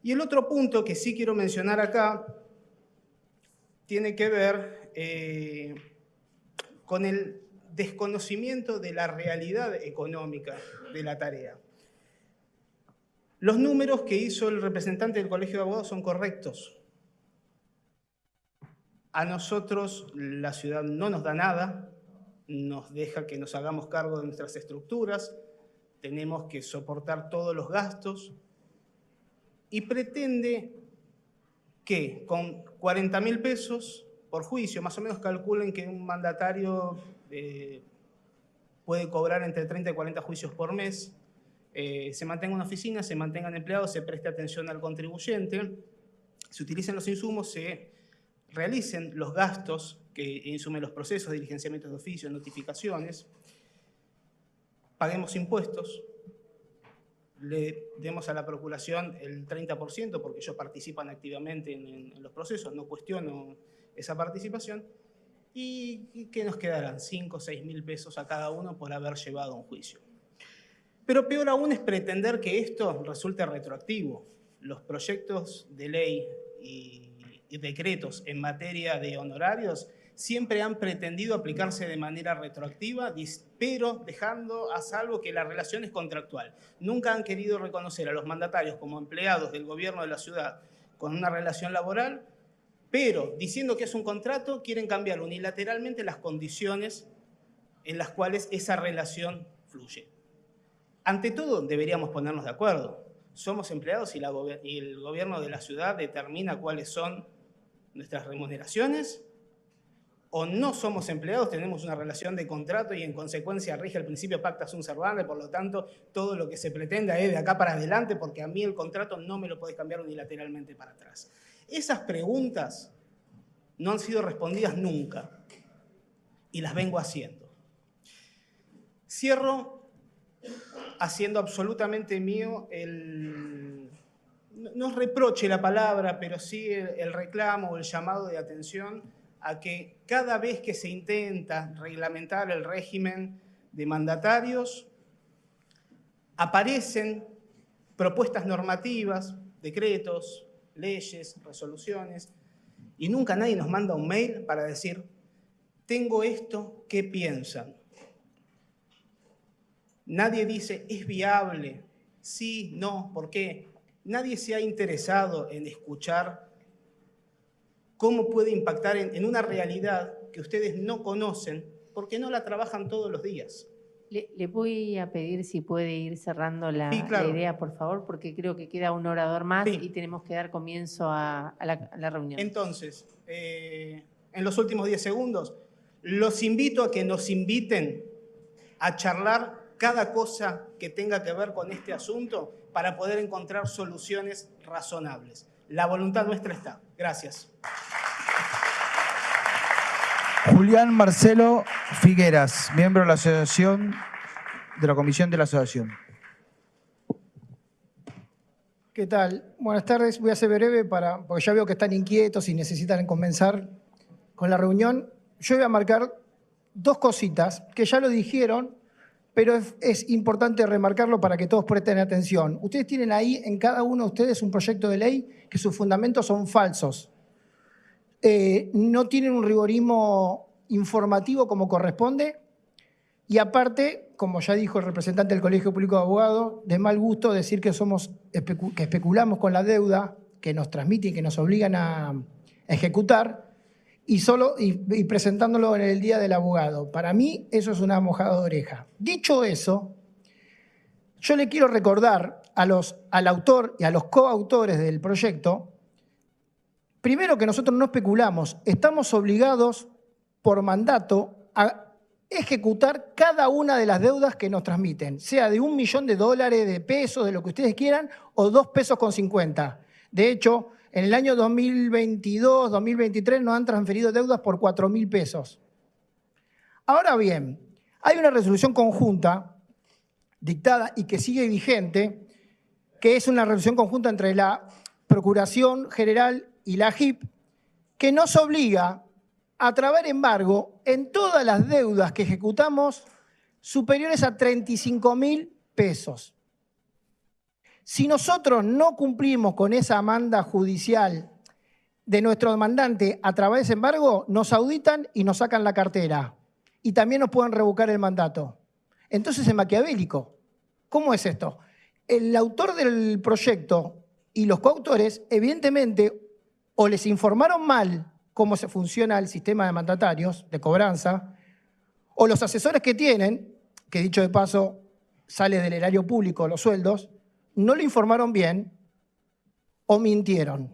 Y el otro punto que sí quiero mencionar acá tiene que ver con el desconocimiento de la realidad económica de la tarea. Los números que hizo el representante del Colegio de Abogados son correctos. A nosotros la ciudad no nos da nada, nos deja que nos hagamos cargo de nuestras estructuras, tenemos que soportar todos los gastos y pretende que con 40.000 pesos por juicio, más o menos calculen que un mandatario puede cobrar entre 30 y 40 juicios por mes, se mantenga una oficina, se mantengan empleados, se preste atención al contribuyente, se utilicen los insumos, se realicen los gastos que insumen los procesos, diligenciamientos de oficio, notificaciones, paguemos impuestos, le demos a la Procuración el 30% porque ellos participan activamente en los procesos, no cuestiono esa participación, y ¿qué nos quedarán? 5 o 6.000 pesos a cada uno por haber llevado un juicio. Pero peor aún es pretender que esto resulte retroactivo. Los proyectos de ley y decretos en materia de honorarios siempre han pretendido aplicarse de manera retroactiva, pero dejando a salvo que la relación es contractual. Nunca han querido reconocer a los mandatarios como empleados del gobierno de la ciudad con una relación laboral, pero diciendo que es un contrato, quieren cambiar unilateralmente las condiciones en las cuales esa relación fluye. Ante todo, deberíamos ponernos de acuerdo. Somos empleados y el gobierno de la ciudad determina cuáles son nuestras remuneraciones, o no somos empleados, tenemos una relación de contrato y en consecuencia rige el principio pacta sunt servanda, por lo tanto todo lo que se pretenda es de acá para adelante porque a mí el contrato no me lo podés cambiar unilateralmente para atrás. Esas preguntas no han sido respondidas nunca y las vengo haciendo. Cierro haciendo absolutamente mío no es reproche la palabra, pero sí el reclamo o el llamado de atención a que cada vez que se intenta reglamentar el régimen de mandatarios, aparecen propuestas normativas, decretos, leyes, resoluciones, y nunca nadie nos manda un mail para decir, tengo esto, ¿qué piensan? Nadie dice, ¿es viable? Sí, no, ¿por qué? Nadie se ha interesado en escuchar cómo puede impactar en una realidad que ustedes no conocen porque no la trabajan todos los días. Le voy a pedir si puede ir cerrando la claro. idea, por favor, porque creo que queda un orador más Sí. y tenemos que dar comienzo a la reunión. Entonces, en los últimos 10 segundos, los invito a que nos inviten a charlar cada cosa que tenga que ver con este asunto para poder encontrar soluciones razonables. La voluntad nuestra está. Gracias. Julián Marcelo Figueras, miembro de la asociación, de la comisión de la asociación. ¿Qué tal? Buenas tardes. Voy a ser breve porque ya veo que están inquietos y necesitan comenzar con la reunión. Yo voy a marcar dos cositas que ya lo dijeron, pero es importante remarcarlo para que todos presten atención. Ustedes tienen ahí en cada uno de ustedes un proyecto de ley que sus fundamentos son falsos. No tienen un rigorismo informativo como corresponde y aparte como ya dijo el representante del Colegio Público de Abogados, de mal gusto decir que que especulamos con la deuda, que nos transmiten, que nos obligan a ejecutar, y presentándolo en el Día del Abogado. Para mí eso es una mojada de oreja. Dicho eso, yo le quiero recordar al autor y a los coautores del proyecto, primero que nosotros no especulamos, estamos obligados por mandato a ejecutar cada una de las deudas que nos transmiten, sea de $1 millón, de pesos, de lo que ustedes quieran, o 2 pesos con 50. De hecho, en el año 2022, 2023 nos han transferido deudas por 4.000 pesos. Ahora bien, hay una resolución conjunta dictada y que sigue vigente, que es una resolución conjunta entre la Procuración General y la JIP, que nos obliga a trabar embargo en todas las deudas que ejecutamos superiores a 35.000 pesos. Si nosotros no cumplimos con esa manda judicial de nuestro demandante a través de ese embargo, nos auditan y nos sacan la cartera. Y también nos pueden revocar el mandato. Entonces es maquiavélico. ¿Cómo es esto? El autor del proyecto y los coautores, evidentemente, o les informaron mal cómo se funciona el sistema de mandatarios, de cobranza, o los asesores que tienen, que dicho de paso sale del erario público los sueldos, no le informaron bien o mintieron.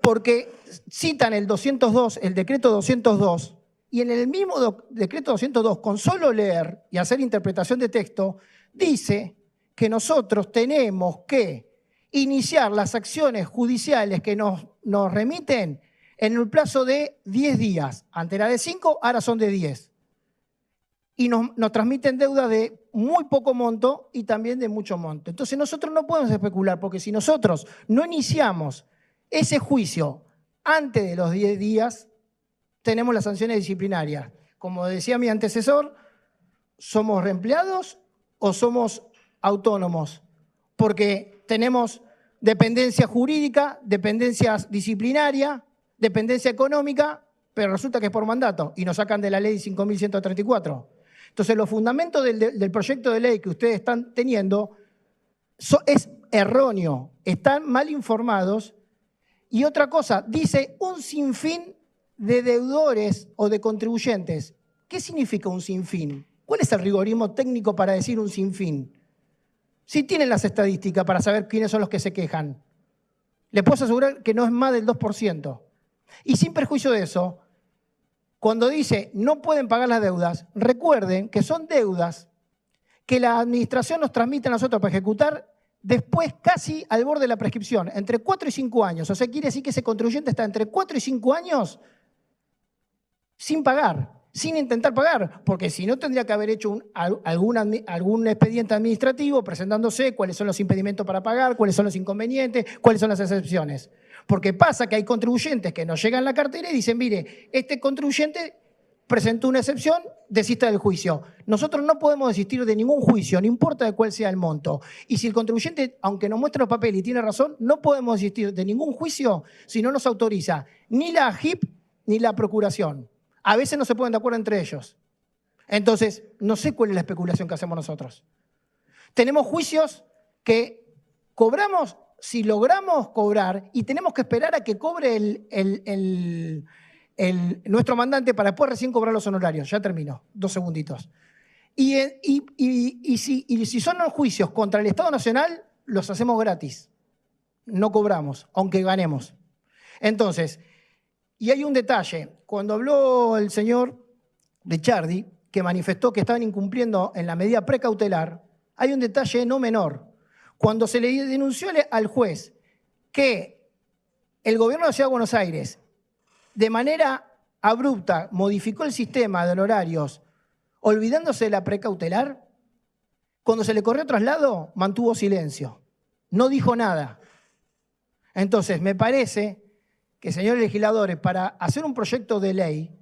Porque citan el 202, el decreto 202, y en el mismo decreto 202, con solo leer y hacer interpretación de texto, dice que nosotros tenemos que iniciar las acciones judiciales que nos remiten en el plazo de 10 días. Antes era de 5, ahora son de 10. Y nos transmiten deuda de muy poco monto y también de mucho monto. Entonces nosotros no podemos especular, porque si nosotros no iniciamos ese juicio antes de los 10 días, tenemos las sanciones disciplinarias. Como decía mi antecesor, ¿somos reempleados o somos autónomos? Porque tenemos dependencia jurídica, dependencia disciplinaria, dependencia económica, pero resulta que es por mandato y nos sacan de la ley 5.134. Entonces, los fundamentos del proyecto de ley que ustedes están teniendo es erróneo, están mal informados. Y otra cosa, dice un sinfín de deudores o de contribuyentes. ¿Qué significa un sinfín? ¿Cuál es el rigorismo técnico para decir un sinfín? Si tienen las estadísticas para saber quiénes son los que se quejan. Les puedo asegurar que no es más del 2%. Y sin perjuicio de eso, cuando dice no pueden pagar las deudas, recuerden que son deudas que la administración nos transmite a nosotros para ejecutar después casi al borde de la prescripción, entre 4 y 5 años. O sea, quiere decir que ese contribuyente está entre 4 y 5 años sin pagar, sin intentar pagar, porque si no tendría que haber hecho algún expediente administrativo presentándose cuáles son los impedimentos para pagar, cuáles son los inconvenientes, cuáles son las excepciones. Porque pasa que hay contribuyentes que nos llegan a la cartera y dicen, mire, este contribuyente presentó una excepción, desista del juicio. Nosotros no podemos desistir de ningún juicio, no importa de cuál sea el monto. Y si el contribuyente, aunque nos muestre los papeles y tiene razón, no podemos desistir de ningún juicio si no nos autoriza ni la JIP ni la Procuración. A veces no se ponen de acuerdo entre ellos. Entonces, no sé cuál es la especulación que hacemos nosotros. Tenemos juicios que cobramos si logramos cobrar y tenemos que esperar a que cobre nuestro mandante para después recién cobrar los honorarios. Ya termino, 2 segunditos. Y si son los juicios contra el Estado Nacional, los hacemos gratis. No cobramos, aunque ganemos. Entonces, y hay un detalle. Cuando habló el señor Lechardi, que manifestó que estaban incumpliendo en la medida precautelar, hay un detalle no menor. Cuando se le denunció al juez que el gobierno de la Ciudad de Buenos Aires de manera abrupta modificó el sistema de honorarios olvidándose de la precautelar, cuando se le corrió traslado mantuvo silencio, no dijo nada. Entonces me parece que, señores legisladores, para hacer un proyecto de ley,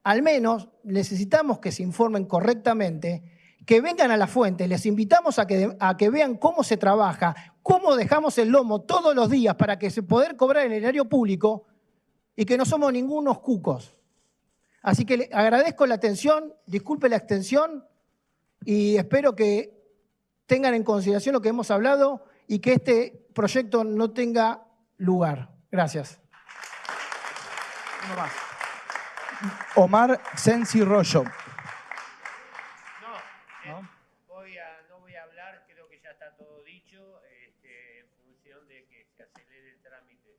al menos necesitamos que se informen correctamente, que vengan a la fuente, les invitamos a que vean cómo se trabaja, cómo dejamos el lomo todos los días para que se poder cobrar en el erario público y que no somos ningunos cucos. Así que le agradezco la atención, disculpe la extensión y espero que tengan en consideración lo que hemos hablado y que este proyecto no tenga lugar. Gracias. Omar Sensi Rollo. No voy a hablar, creo que ya está todo dicho, en función de que se acelere el trámite.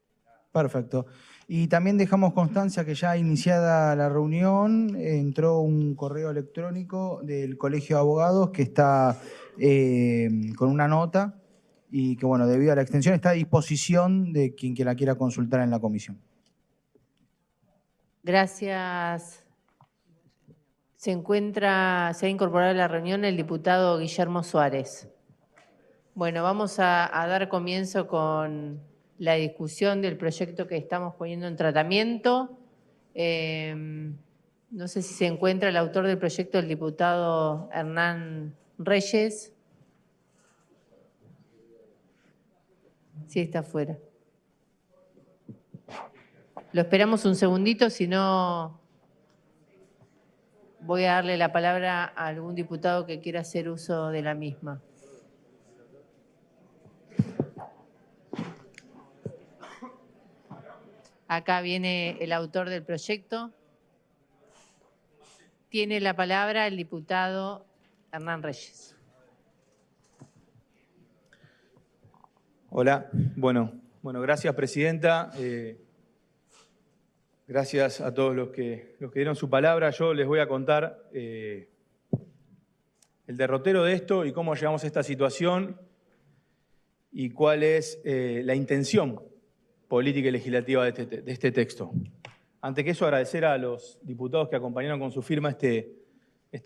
Perfecto. Y también dejamos constancia que ya iniciada la reunión, entró un correo electrónico del Colegio de Abogados que está con una nota y que, bueno, debido a la extensión está a disposición de quien que la quiera consultar en la comisión. Gracias. Se ha incorporado a la reunión el diputado Guillermo Suárez. Bueno, vamos a dar comienzo con la discusión del proyecto que estamos poniendo en tratamiento. No sé si se encuentra el autor del proyecto, el diputado Hernán Reyes. Sí, está afuera. Lo esperamos un segundito, si no voy a darle la palabra a algún diputado que quiera hacer uso de la misma. Acá viene el autor del proyecto. Tiene la palabra el diputado Hernán Reyes. Hola, bueno, gracias, presidenta. Gracias a todos los que dieron su palabra. Yo les voy a contar el derrotero de esto y cómo llegamos a esta situación y cuál es la intención política y legislativa de este texto. Ante que eso, agradecer a los diputados que acompañaron con su firma este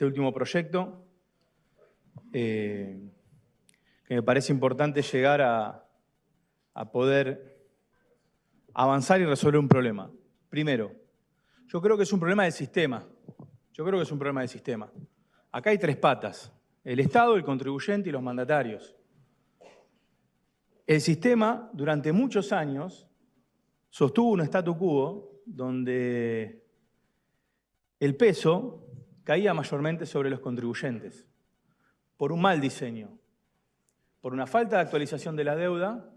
último proyecto, que me parece importante llegar a poder avanzar y resolver un problema. Primero, yo creo que es un problema del sistema. Acá hay tres patas: el Estado, el contribuyente y los mandatarios. El sistema, durante muchos años, sostuvo un statu quo donde el peso caía mayormente sobre los contribuyentes, por un mal diseño, por una falta de actualización de la deuda,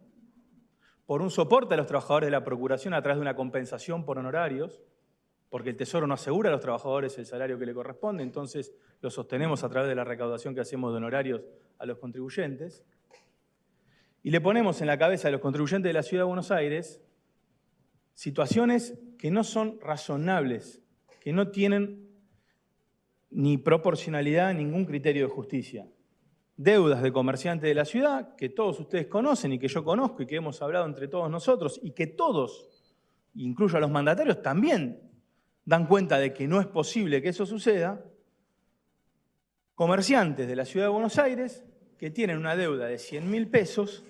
por un soporte a los trabajadores de la Procuración a través de una compensación por honorarios, porque el Tesoro no asegura a los trabajadores el salario que le corresponde, entonces lo sostenemos a través de la recaudación que hacemos de honorarios a los contribuyentes, y le ponemos en la cabeza de los contribuyentes de la Ciudad de Buenos Aires situaciones que no son razonables, que no tienen ni proporcionalidad, ningún criterio de justicia. Deudas de comerciantes de la ciudad que todos ustedes conocen y que yo conozco y que hemos hablado entre todos nosotros y que todos, incluyo a los mandatarios, también dan cuenta de que no es posible que eso suceda. Comerciantes de la Ciudad de Buenos Aires que tienen una deuda de 100.000 pesos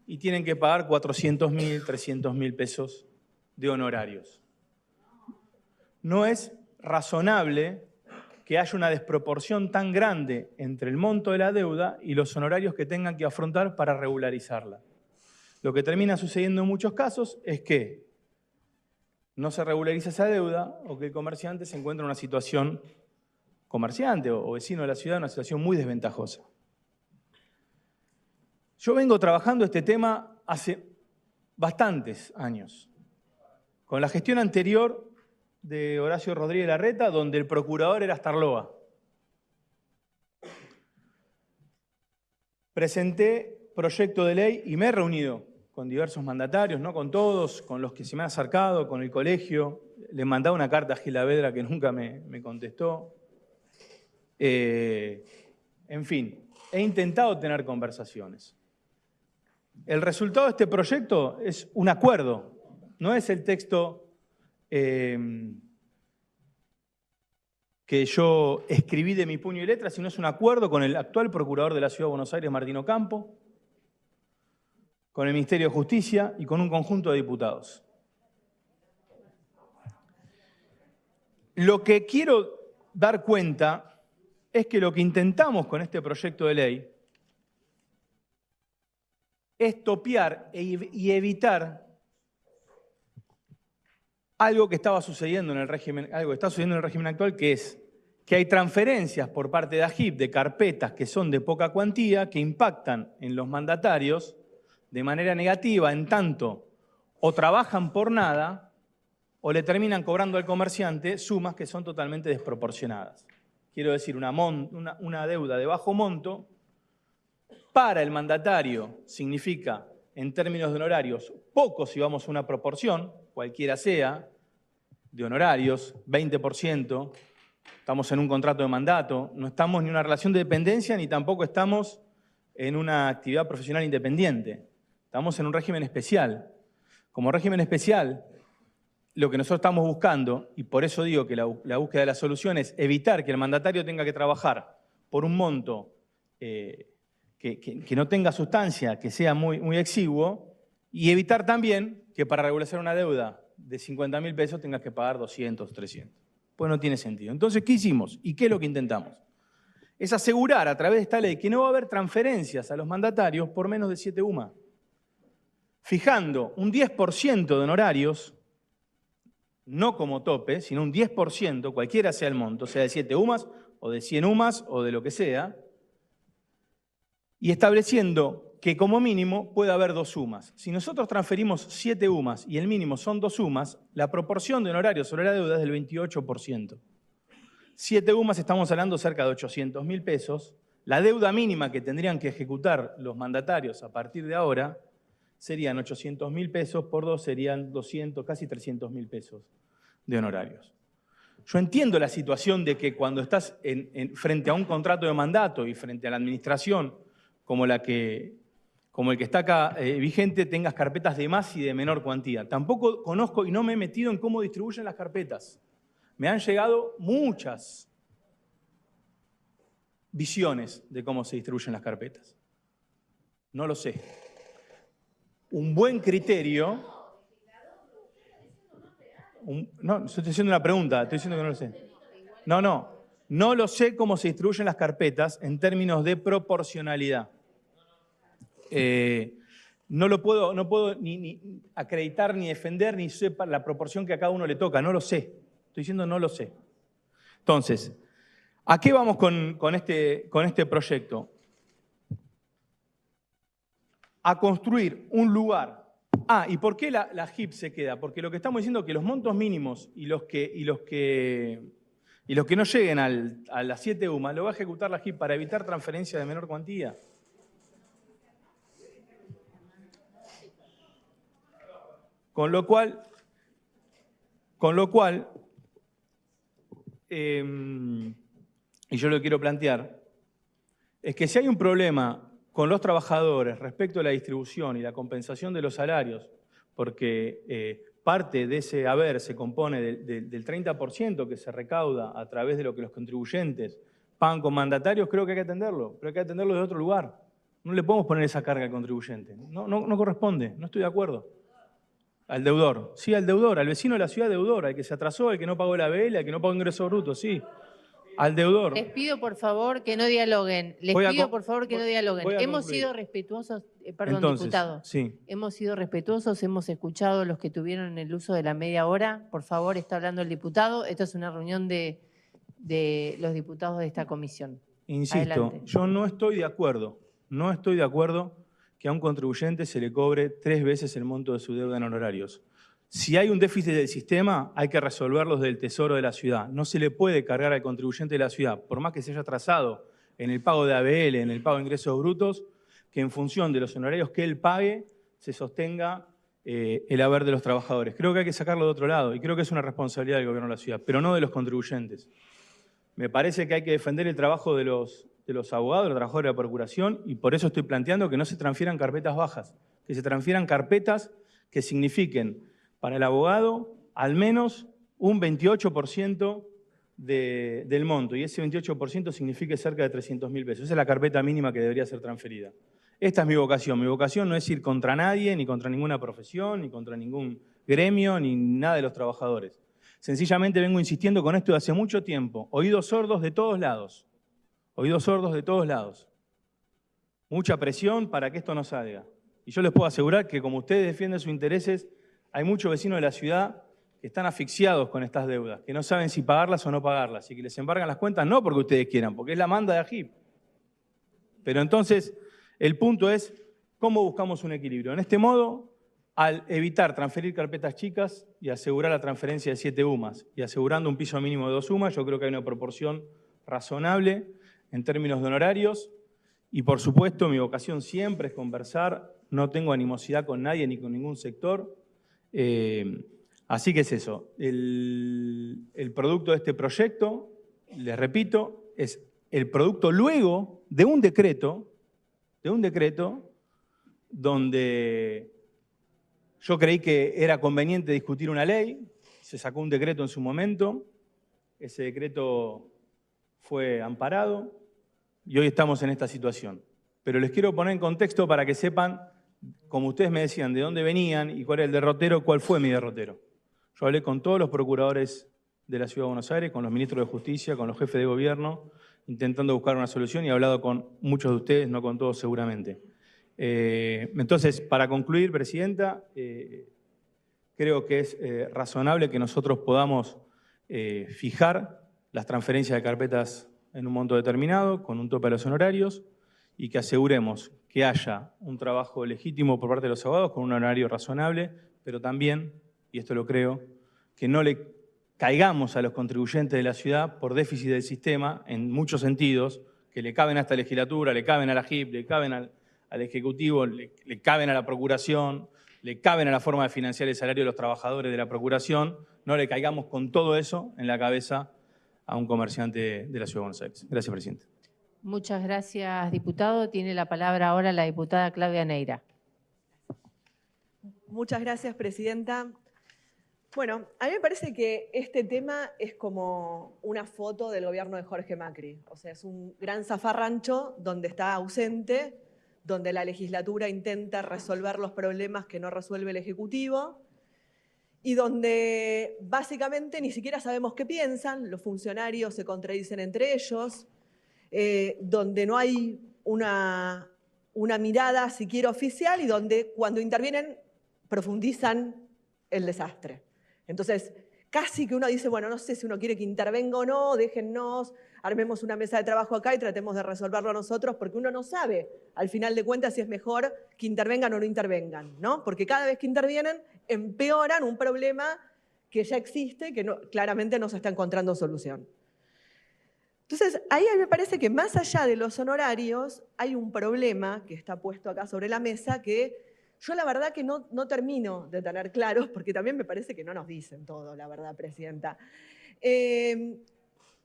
y tienen que pagar 400.000, 300.000 pesos de honorarios. No es razonable que haya una desproporción tan grande entre el monto de la deuda y los honorarios que tengan que afrontar para regularizarla. Lo que termina sucediendo en muchos casos es que no se regulariza esa deuda o que el comerciante se encuentra en una situación, comerciante o vecino de la ciudad, en una situación muy desventajosa. Yo vengo trabajando este tema hace bastantes años. Con la gestión anterior de Horacio Rodríguez Larreta, donde el procurador era Starloa. Presenté proyecto de ley y me he reunido con diversos mandatarios, no con todos, con los que se me han acercado, con el colegio. Le mandaba una carta a Gil Avedra que nunca me contestó. En fin, he intentado tener conversaciones. El resultado de este proyecto es un acuerdo, no es el texto que yo escribí de mi puño y letra, sino es un acuerdo con el actual procurador de la Ciudad de Buenos Aires, Martín Ocampo, con el Ministerio de Justicia y con un conjunto de diputados. Lo que quiero dar cuenta es que lo que intentamos con este proyecto de ley es topiar y evitar algo que estaba sucediendo en el régimen, algo que está sucediendo en el régimen actual, que es que hay transferencias por parte de AGIP de carpetas que son de poca cuantía, que impactan en los mandatarios de manera negativa, en tanto o trabajan por nada o le terminan cobrando al comerciante sumas que son totalmente desproporcionadas. Quiero decir, una deuda de bajo monto para el mandatario significa, en términos de honorarios, poco si vamos a una proporción, cualquiera sea, de honorarios, 20%, estamos en un contrato de mandato, no estamos ni en una relación de dependencia ni tampoco estamos en una actividad profesional independiente. Estamos en un régimen especial. Como régimen especial, lo que nosotros estamos buscando, y por eso digo que la búsqueda de la solución es evitar que el mandatario tenga que trabajar por un monto que no tenga sustancia, que sea muy exiguo, y evitar también que para regularizar una deuda de 50.000 pesos tengas que pagar 200, 300. Pues no tiene sentido. Entonces, ¿qué hicimos? ¿Y qué es lo que intentamos? Es asegurar a través de esta ley que no va a haber transferencias a los mandatarios por menos de 7 UMA. Fijando un 10% de honorarios, no como tope, sino un 10%, cualquiera sea el monto, sea de 7 UMAs o de 100 UMAs o de lo que sea, y estableciendo que como mínimo puede haber 2 UMAs. Si nosotros transferimos 7 UMAs y el mínimo son 2 UMAs, la proporción de honorarios sobre la deuda es del 28%. 7 UMAs estamos hablando cerca de 800.000 pesos. La deuda mínima que tendrían que ejecutar los mandatarios a partir de ahora serían 800.000 pesos, por 2 serían 200, casi 300.000 pesos de honorarios. Yo entiendo la situación de que cuando estás frente a un contrato de mandato y frente a la administración como el que está acá vigente, tengas carpetas de más y de menor cuantía. Tampoco conozco y no me he metido en cómo distribuyen las carpetas. Me han llegado muchas visiones de cómo se distribuyen las carpetas. No lo sé. Un buen criterio... no, estoy haciendo una pregunta, estoy diciendo que no lo sé. No lo sé cómo se distribuyen las carpetas en términos de proporcionalidad. No puedo ni acreditar, ni defender, ni sepa la proporción que a cada uno le toca. No lo sé. Estoy diciendo no lo sé. Entonces, ¿a qué vamos con este proyecto? A construir un lugar. ¿Y por qué la JIP se queda? Porque lo que estamos diciendo es que los montos mínimos y los que no lleguen a las 7 UMA lo va a ejecutar la JIP para evitar transferencia de menor cuantía. Con lo cual, y yo lo quiero plantear, es que si hay un problema con los trabajadores respecto a la distribución y la compensación de los salarios, porque parte de ese haber se compone del 30% que se recauda a través de lo que los contribuyentes pagan con mandatarios, creo que hay que atenderlo, pero hay que atenderlo de otro lugar. No le podemos poner esa carga al contribuyente. No corresponde, no estoy de acuerdo. Al deudor, sí, al deudor, al vecino de la ciudad deudor, al que se atrasó, al que no pagó la ABL, al que no pagó ingreso bruto, sí. Al deudor. Les pido, por favor, que no dialoguen. Hemos sido respetuosos, Entonces, diputado. Sí. Hemos sido respetuosos, hemos escuchado a los que tuvieron el uso de la media hora. Por favor, está hablando el diputado. Esto es una reunión de los diputados de esta comisión. Insisto, Adelante. yo no estoy de acuerdo que a un contribuyente se le cobre 3 veces el monto de su deuda en honorarios. Si hay un déficit del sistema, hay que resolverlo desde el Tesoro de la ciudad. No se le puede cargar al contribuyente de la ciudad, por más que se haya atrasado en el pago de ABL, en el pago de ingresos brutos, que en función de los honorarios que él pague, se sostenga el haber de los trabajadores. Creo que hay que sacarlo de otro lado, y creo que es una responsabilidad del gobierno de la ciudad, pero no de los contribuyentes. Me parece que hay que defender el trabajo de los abogados, de los trabajadores de la Procuración, y por eso estoy planteando que no se transfieran carpetas bajas, que se transfieran carpetas que signifiquen para el abogado al menos un 28% del monto, y ese 28% signifique cerca de 300.000 pesos. Esa es la carpeta mínima que debería ser transferida. Esta es mi vocación. Mi vocación no es ir contra nadie, ni contra ninguna profesión, ni contra ningún gremio, ni nada de los trabajadores. Sencillamente vengo insistiendo con esto de hace mucho tiempo. Oídos sordos de todos lados. Oídos sordos de todos lados. Mucha presión para que esto no salga. Y yo les puedo asegurar que como ustedes defienden sus intereses, hay muchos vecinos de la ciudad que están asfixiados con estas deudas, que no saben si pagarlas o no pagarlas, y que les embargan las cuentas no porque ustedes quieran, porque es la manda de AGIP. Pero entonces, el punto es, ¿cómo buscamos un equilibrio? En este modo, al evitar transferir carpetas chicas y asegurar la transferencia de 7 UMAS, y asegurando un piso mínimo de 2 UMAS, yo creo que hay una proporción razonable en términos de honorarios, y por supuesto, mi vocación siempre es conversar, no tengo animosidad con nadie ni con ningún sector. Así que es eso. El producto de este proyecto, les repito, es el producto luego de un decreto donde yo creí que era conveniente discutir una ley, se sacó un decreto en su momento, ese decreto fue amparado y hoy estamos en esta situación. Pero les quiero poner en contexto para que sepan, como ustedes me decían, de dónde venían y cuál era el derrotero, cuál fue mi derrotero. Yo hablé con todos los procuradores de la Ciudad de Buenos Aires, con los ministros de Justicia, con los jefes de gobierno, intentando buscar una solución y he hablado con muchos de ustedes, no con todos seguramente. Entonces, para concluir, Presidenta, creo que es razonable que nosotros podamos fijar las transferencias de carpetas en un monto determinado, con un tope a los honorarios, y que aseguremos que haya un trabajo legítimo por parte de los abogados con un horario razonable, pero también, y esto lo creo, que no le caigamos a los contribuyentes de la ciudad por déficit del sistema en muchos sentidos, que le caben a esta legislatura, le caben a la AGIP, le caben al Ejecutivo, le caben a la Procuración, le caben a la forma de financiar el salario de los trabajadores de la Procuración, no le caigamos con todo eso en la cabeza a un comerciante de la Ciudad de Buenos Aires. Gracias, Presidente. Muchas gracias, diputado. Tiene la palabra ahora la diputada Claudia Neira. Muchas gracias, Presidenta. Bueno, a mí me parece que este tema es como una foto del gobierno de Jorge Macri. O sea, es un gran zafarrancho donde está ausente, donde la legislatura intenta resolver los problemas que no resuelve el Ejecutivo y donde básicamente ni siquiera sabemos qué piensan, los funcionarios se contradicen entre ellos, donde no hay una mirada siquiera oficial y donde cuando intervienen profundizan el desastre. Entonces, casi que uno dice, bueno, no sé si uno quiere que intervenga o no, déjennos, armemos una mesa de trabajo acá y tratemos de resolverlo nosotros, porque uno no sabe, al final de cuentas, si es mejor que intervengan o no intervengan, ¿no? Porque cada vez que intervienen, empeoran un problema que ya existe y que claramente no se está encontrando solución. Entonces, ahí me parece que más allá de los honorarios, hay un problema que está puesto acá sobre la mesa que yo la verdad que no termino de tener claros, porque también me parece que no nos dicen todo, la verdad, Presidenta.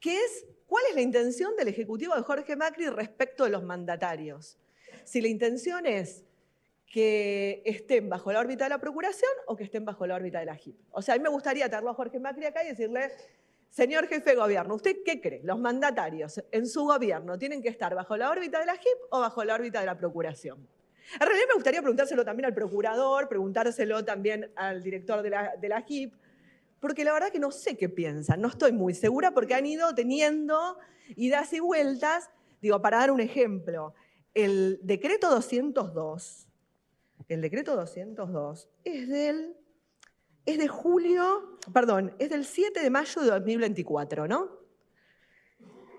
¿Cuál es la intención del Ejecutivo de Jorge Macri respecto de los mandatarios? Si la intención es que estén bajo la órbita de la Procuración o que estén bajo la órbita de la AGIP. O sea, a mí me gustaría tenerlo a Jorge Macri acá y decirle, señor jefe de gobierno, ¿usted qué cree? ¿Los mandatarios en su gobierno tienen que estar bajo la órbita de la AGIP o bajo la órbita de la Procuración? En realidad me gustaría preguntárselo también al procurador, preguntárselo también al director de la AGIP, porque la verdad que no sé qué piensan, no estoy muy segura porque han ido teniendo idas y vueltas. Digo, para dar un ejemplo, el decreto 202 es del 7 de mayo de 2024, ¿no?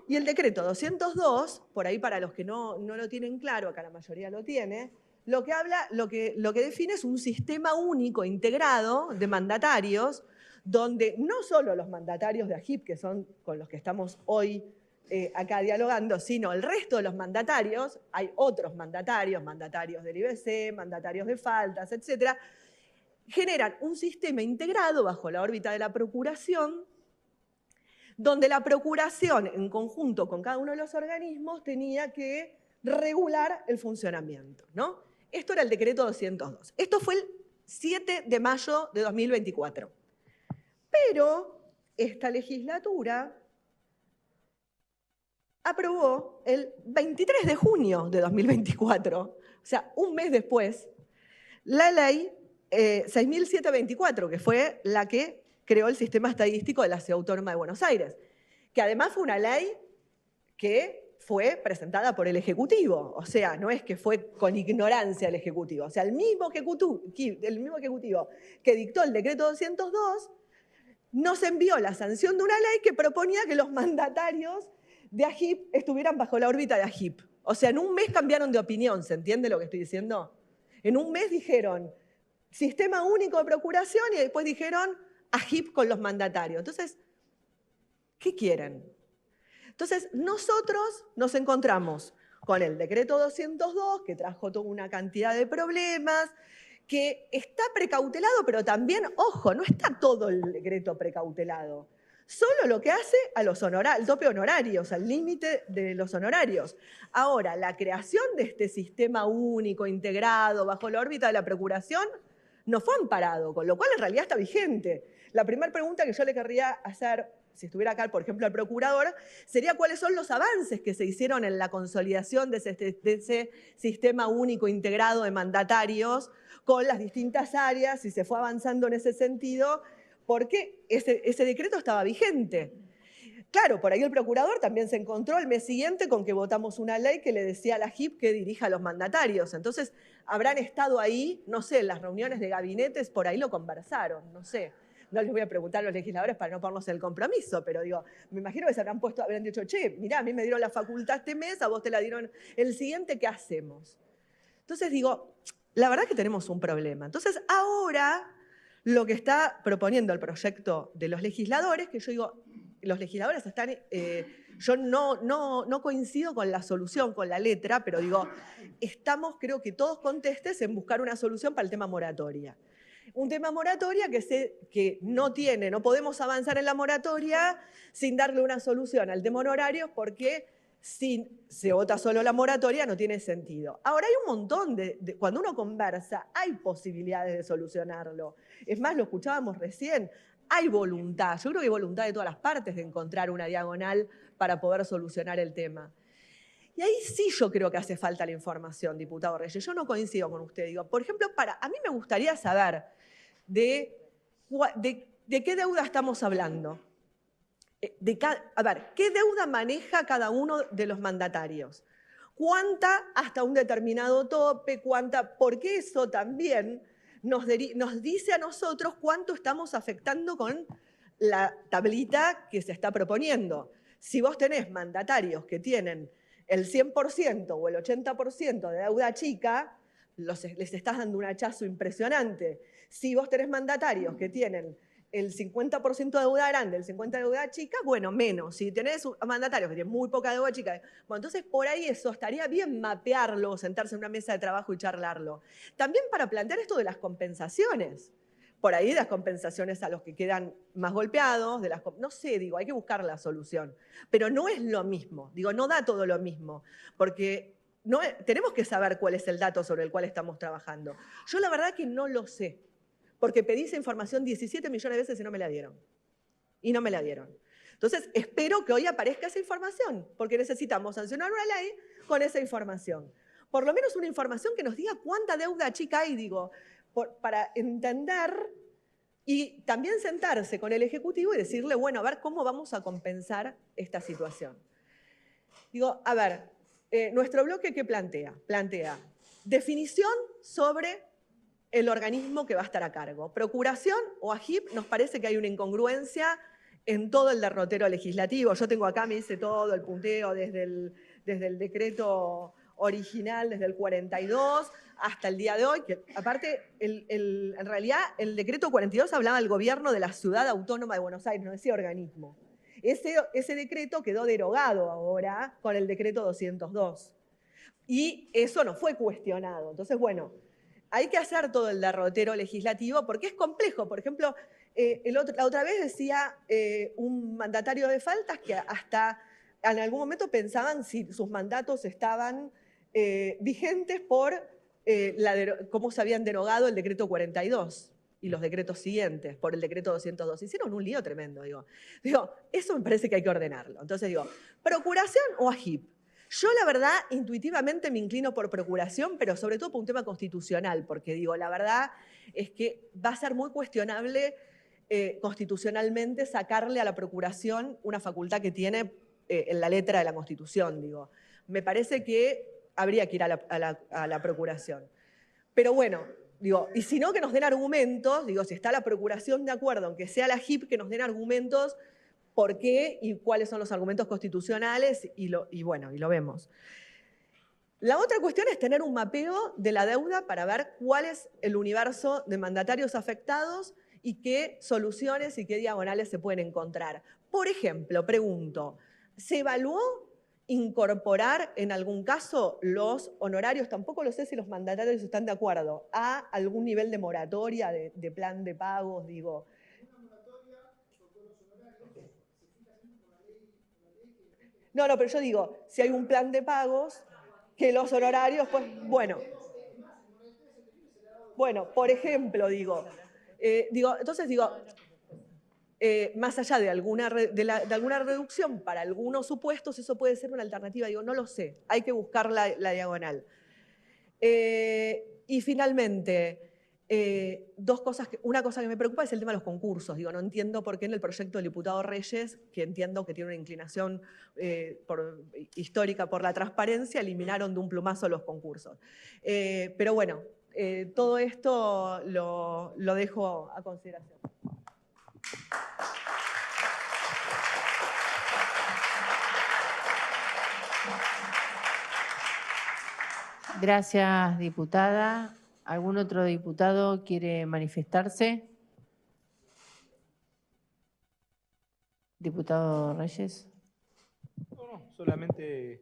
Y el decreto 202, por ahí para los que no lo tienen claro, acá la mayoría lo tiene, lo que define es un sistema único integrado de mandatarios, donde no solo los mandatarios de AGIP, que son con los que estamos hoy acá dialogando, sino el resto de los mandatarios, hay otros mandatarios del IBC, mandatarios de faltas, etcétera, generan un sistema integrado bajo la órbita de la Procuración, donde la Procuración, en conjunto con cada uno de los organismos, tenía que regular el funcionamiento, ¿no? Esto era el decreto 202. Esto fue el 7 de mayo de 2024. Pero esta legislatura aprobó el 23 de junio de 2024, o sea, un mes después, la ley 6.724, que fue la que creó el sistema estadístico de la Ciudad Autónoma de Buenos Aires, que además fue una ley que fue presentada por el Ejecutivo, o sea, no es que fue con ignorancia el Ejecutivo, o sea, el mismo ejecutivo que dictó el decreto 202 nos envió la sanción de una ley que proponía que los mandatarios de AGIP estuvieran bajo la órbita de AGIP. O sea, en un mes cambiaron de opinión, ¿se entiende lo que estoy diciendo? En un mes dijeron Sistema Único de Procuración y después dijeron AGIP con los mandatarios. Entonces, ¿qué quieren? Entonces, nosotros nos encontramos con el decreto 202, que trajo toda una cantidad de problemas, que está precautelado, pero también, ojo, no está todo el decreto precautelado. Solo lo que hace a los el tope honorarios, al límite de los honorarios. Ahora, la creación de este sistema único, integrado, bajo la órbita de la Procuración, no fue amparado, con lo cual en realidad está vigente. La primera pregunta que yo le querría hacer, si estuviera acá, por ejemplo, al procurador, sería cuáles son los avances que se hicieron en la consolidación de ese sistema único integrado de mandatarios con las distintas áreas, si se fue avanzando en ese sentido, porque ese decreto estaba vigente. Claro, por ahí el procurador también se encontró el mes siguiente con que votamos una ley que le decía a la JIP que dirija a los mandatarios. Entonces, habrán estado ahí, no sé, en las reuniones de gabinetes, por ahí lo conversaron, no sé. No les voy a preguntar a los legisladores para no ponernos el compromiso, pero digo, me imagino que se habrán dicho, che, mirá, a mí me dieron la facultad este mes, a vos te la dieron el siguiente, ¿qué hacemos? Entonces digo, la verdad que tenemos un problema. Entonces ahora lo que está proponiendo el proyecto de los legisladores, que yo digo, los legisladores están, yo no coincido con la solución, con la letra, pero digo, estamos, creo que todos contestes en buscar una solución para el tema moratoria. Un tema moratoria que no podemos avanzar en la moratoria sin darle una solución al tema honorario, porque si se vota solo la moratoria no tiene sentido. Ahora hay un montón cuando uno conversa, hay posibilidades de solucionarlo. Es más, lo escuchábamos recién, hay voluntad. Yo creo que hay voluntad de todas las partes de encontrar una diagonal para poder solucionar el tema. Y ahí sí yo creo que hace falta la información, diputado Reyes. Yo no coincido con usted. Digo, por ejemplo, a mí me gustaría saber de qué deuda estamos hablando. A ver, ¿qué deuda maneja cada uno de los mandatarios? ¿Cuánta hasta un determinado tope? ¿Cuánta? Porque eso también nos dice a nosotros cuánto estamos afectando con la tablita que se está proponiendo. Si vos tenés mandatarios que tienen el 100% o el 80% de deuda chica, les estás dando un hachazo impresionante. Si vos tenés mandatarios que tienen el 50% de deuda grande, el 50% de deuda chica, bueno, menos. Si tenés mandatarios que tienen muy poca deuda chica, bueno, entonces por ahí eso estaría bien mapearlo, sentarse en una mesa de trabajo y charlarlo. También para plantear esto de las compensaciones. Por ahí de las compensaciones a los que quedan más golpeados, no sé, digo, hay que buscar la solución. Pero no es lo mismo, digo, no da todo lo mismo, porque tenemos que saber cuál es el dato sobre el cual estamos trabajando. Yo la verdad que no lo sé, porque pedí esa información 17 millones de veces y no me la dieron. Y no me la dieron. Entonces, espero que hoy aparezca esa información, porque necesitamos sancionar una ley con esa información. Por lo menos una información que nos diga cuánta deuda chica hay, digo, para entender y también sentarse con el Ejecutivo y decirle, bueno, a ver cómo vamos a compensar esta situación. Digo, a ver, nuestro bloque, ¿qué plantea? Plantea definición sobre el organismo que va a estar a cargo. Procuración o AGIP, nos parece que hay una incongruencia en todo el derrotero legislativo. Yo tengo acá, me dice todo el punteo desde el decreto original, desde el 42 hasta el día de hoy, que aparte, en realidad, el decreto 42 hablaba del gobierno de la Ciudad Autónoma de Buenos Aires, no decía organismo. Ese decreto quedó derogado ahora con el decreto 202. Y eso no fue cuestionado. Entonces, bueno, hay que hacer todo el derrotero legislativo porque es complejo. Por ejemplo, la otra vez decía un mandatario de Faltas que hasta en algún momento pensaban si sus mandatos estaban vigentes por cómo se habían derogado el decreto 42 y los decretos siguientes por el decreto 202. Hicieron un lío tremendo, digo, eso me parece que hay que ordenarlo. Entonces digo, ¿procuración o AGIP? Yo la verdad intuitivamente me inclino por procuración, pero sobre todo por un tema constitucional, porque digo, la verdad es que va a ser muy cuestionable constitucionalmente sacarle a la procuración una facultad que tiene en la letra de la Constitución, digo. Me parece que habría que ir a la procuración. Pero bueno, Digo, y si no, que nos den argumentos, digo, si está la Procuración de acuerdo, aunque sea la JIP, que nos den argumentos por qué y cuáles son los argumentos constitucionales, y lo vemos. La otra cuestión es tener un mapeo de la deuda para ver cuál es el universo de mandatarios afectados y qué soluciones y qué diagonales se pueden encontrar. Por ejemplo, pregunto, ¿se evaluó incorporar en algún caso los honorarios? Tampoco lo sé si los mandatarios están de acuerdo, a algún nivel de moratoria, de plan de pagos, digo. No, pero yo digo, si hay un plan de pagos, que los honorarios, pues, bueno, por ejemplo, más allá de alguna reducción para algunos supuestos, eso puede ser una alternativa, no lo sé, hay que buscar la diagonal. Y finalmente, una cosa que me preocupa es el tema de los concursos. No entiendo por qué en el proyecto del diputado Reyes, que entiendo que tiene una inclinación histórica por la transparencia, eliminaron de un plumazo los concursos. Pero bueno, todo esto lo dejo a consideración. Gracias, diputada. ¿Algún otro diputado quiere manifestarse? Diputado Reyes. No, solamente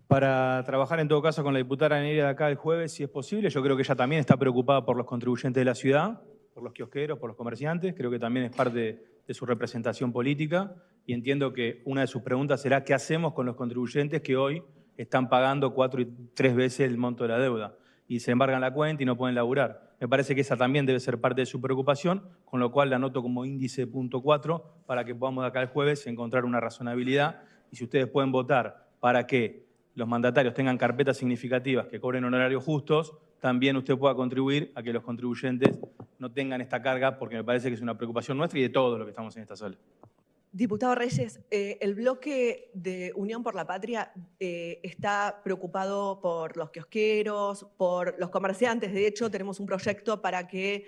para trabajar en todo caso con la diputada Neira de acá el jueves, si es posible. Yo creo que ella también está preocupada por los contribuyentes de la ciudad, por los kiosqueros, por los comerciantes. Creo que también es parte de su representación política. Y entiendo que una de sus preguntas será ¿qué hacemos con los contribuyentes que hoy están pagando 4 y 3 veces el monto de la deuda y se embargan la cuenta y no pueden laburar? Me parece que esa también debe ser parte de su preocupación, con lo cual la anoto como índice .4 para que podamos de acá el jueves encontrar una razonabilidad. Y si ustedes pueden votar para que los mandatarios tengan carpetas significativas que cobren honorarios justos, también usted pueda contribuir a que los contribuyentes no tengan esta carga, porque me parece que es una preocupación nuestra y de todos los que estamos en esta sala. Diputado Reyes, el bloque de Unión por la Patria está preocupado por los kiosqueros, por los comerciantes. De hecho, tenemos un proyecto para que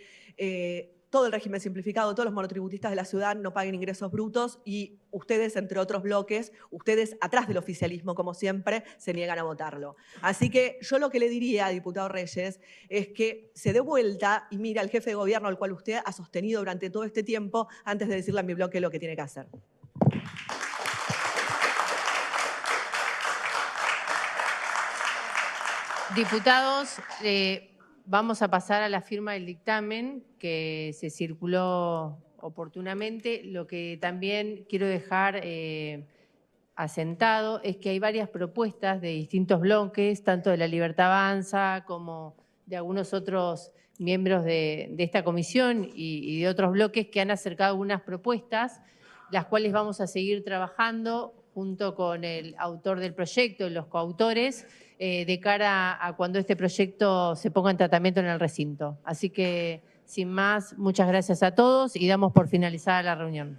todo el régimen simplificado, todos los monotributistas de la ciudad no paguen ingresos brutos y ustedes, entre otros bloques, ustedes atrás del oficialismo, como siempre, se niegan a votarlo. Así que yo lo que le diría, diputado Reyes, es que se dé vuelta y mire al jefe de gobierno al cual usted ha sostenido durante todo este tiempo antes de decirle a mi bloque lo que tiene que hacer. Diputados, vamos a pasar a la firma del dictamen que se circuló oportunamente. Lo que también quiero dejar asentado es que hay varias propuestas de distintos bloques, tanto de La Libertad Avanza como de algunos otros miembros de esta comisión y de otros bloques que han acercado algunas propuestas, las cuales vamos a seguir trabajando junto con el autor del proyecto y los coautores, de cara a cuando este proyecto se ponga en tratamiento en el recinto. Así que, sin más, muchas gracias a todos y damos por finalizada la reunión.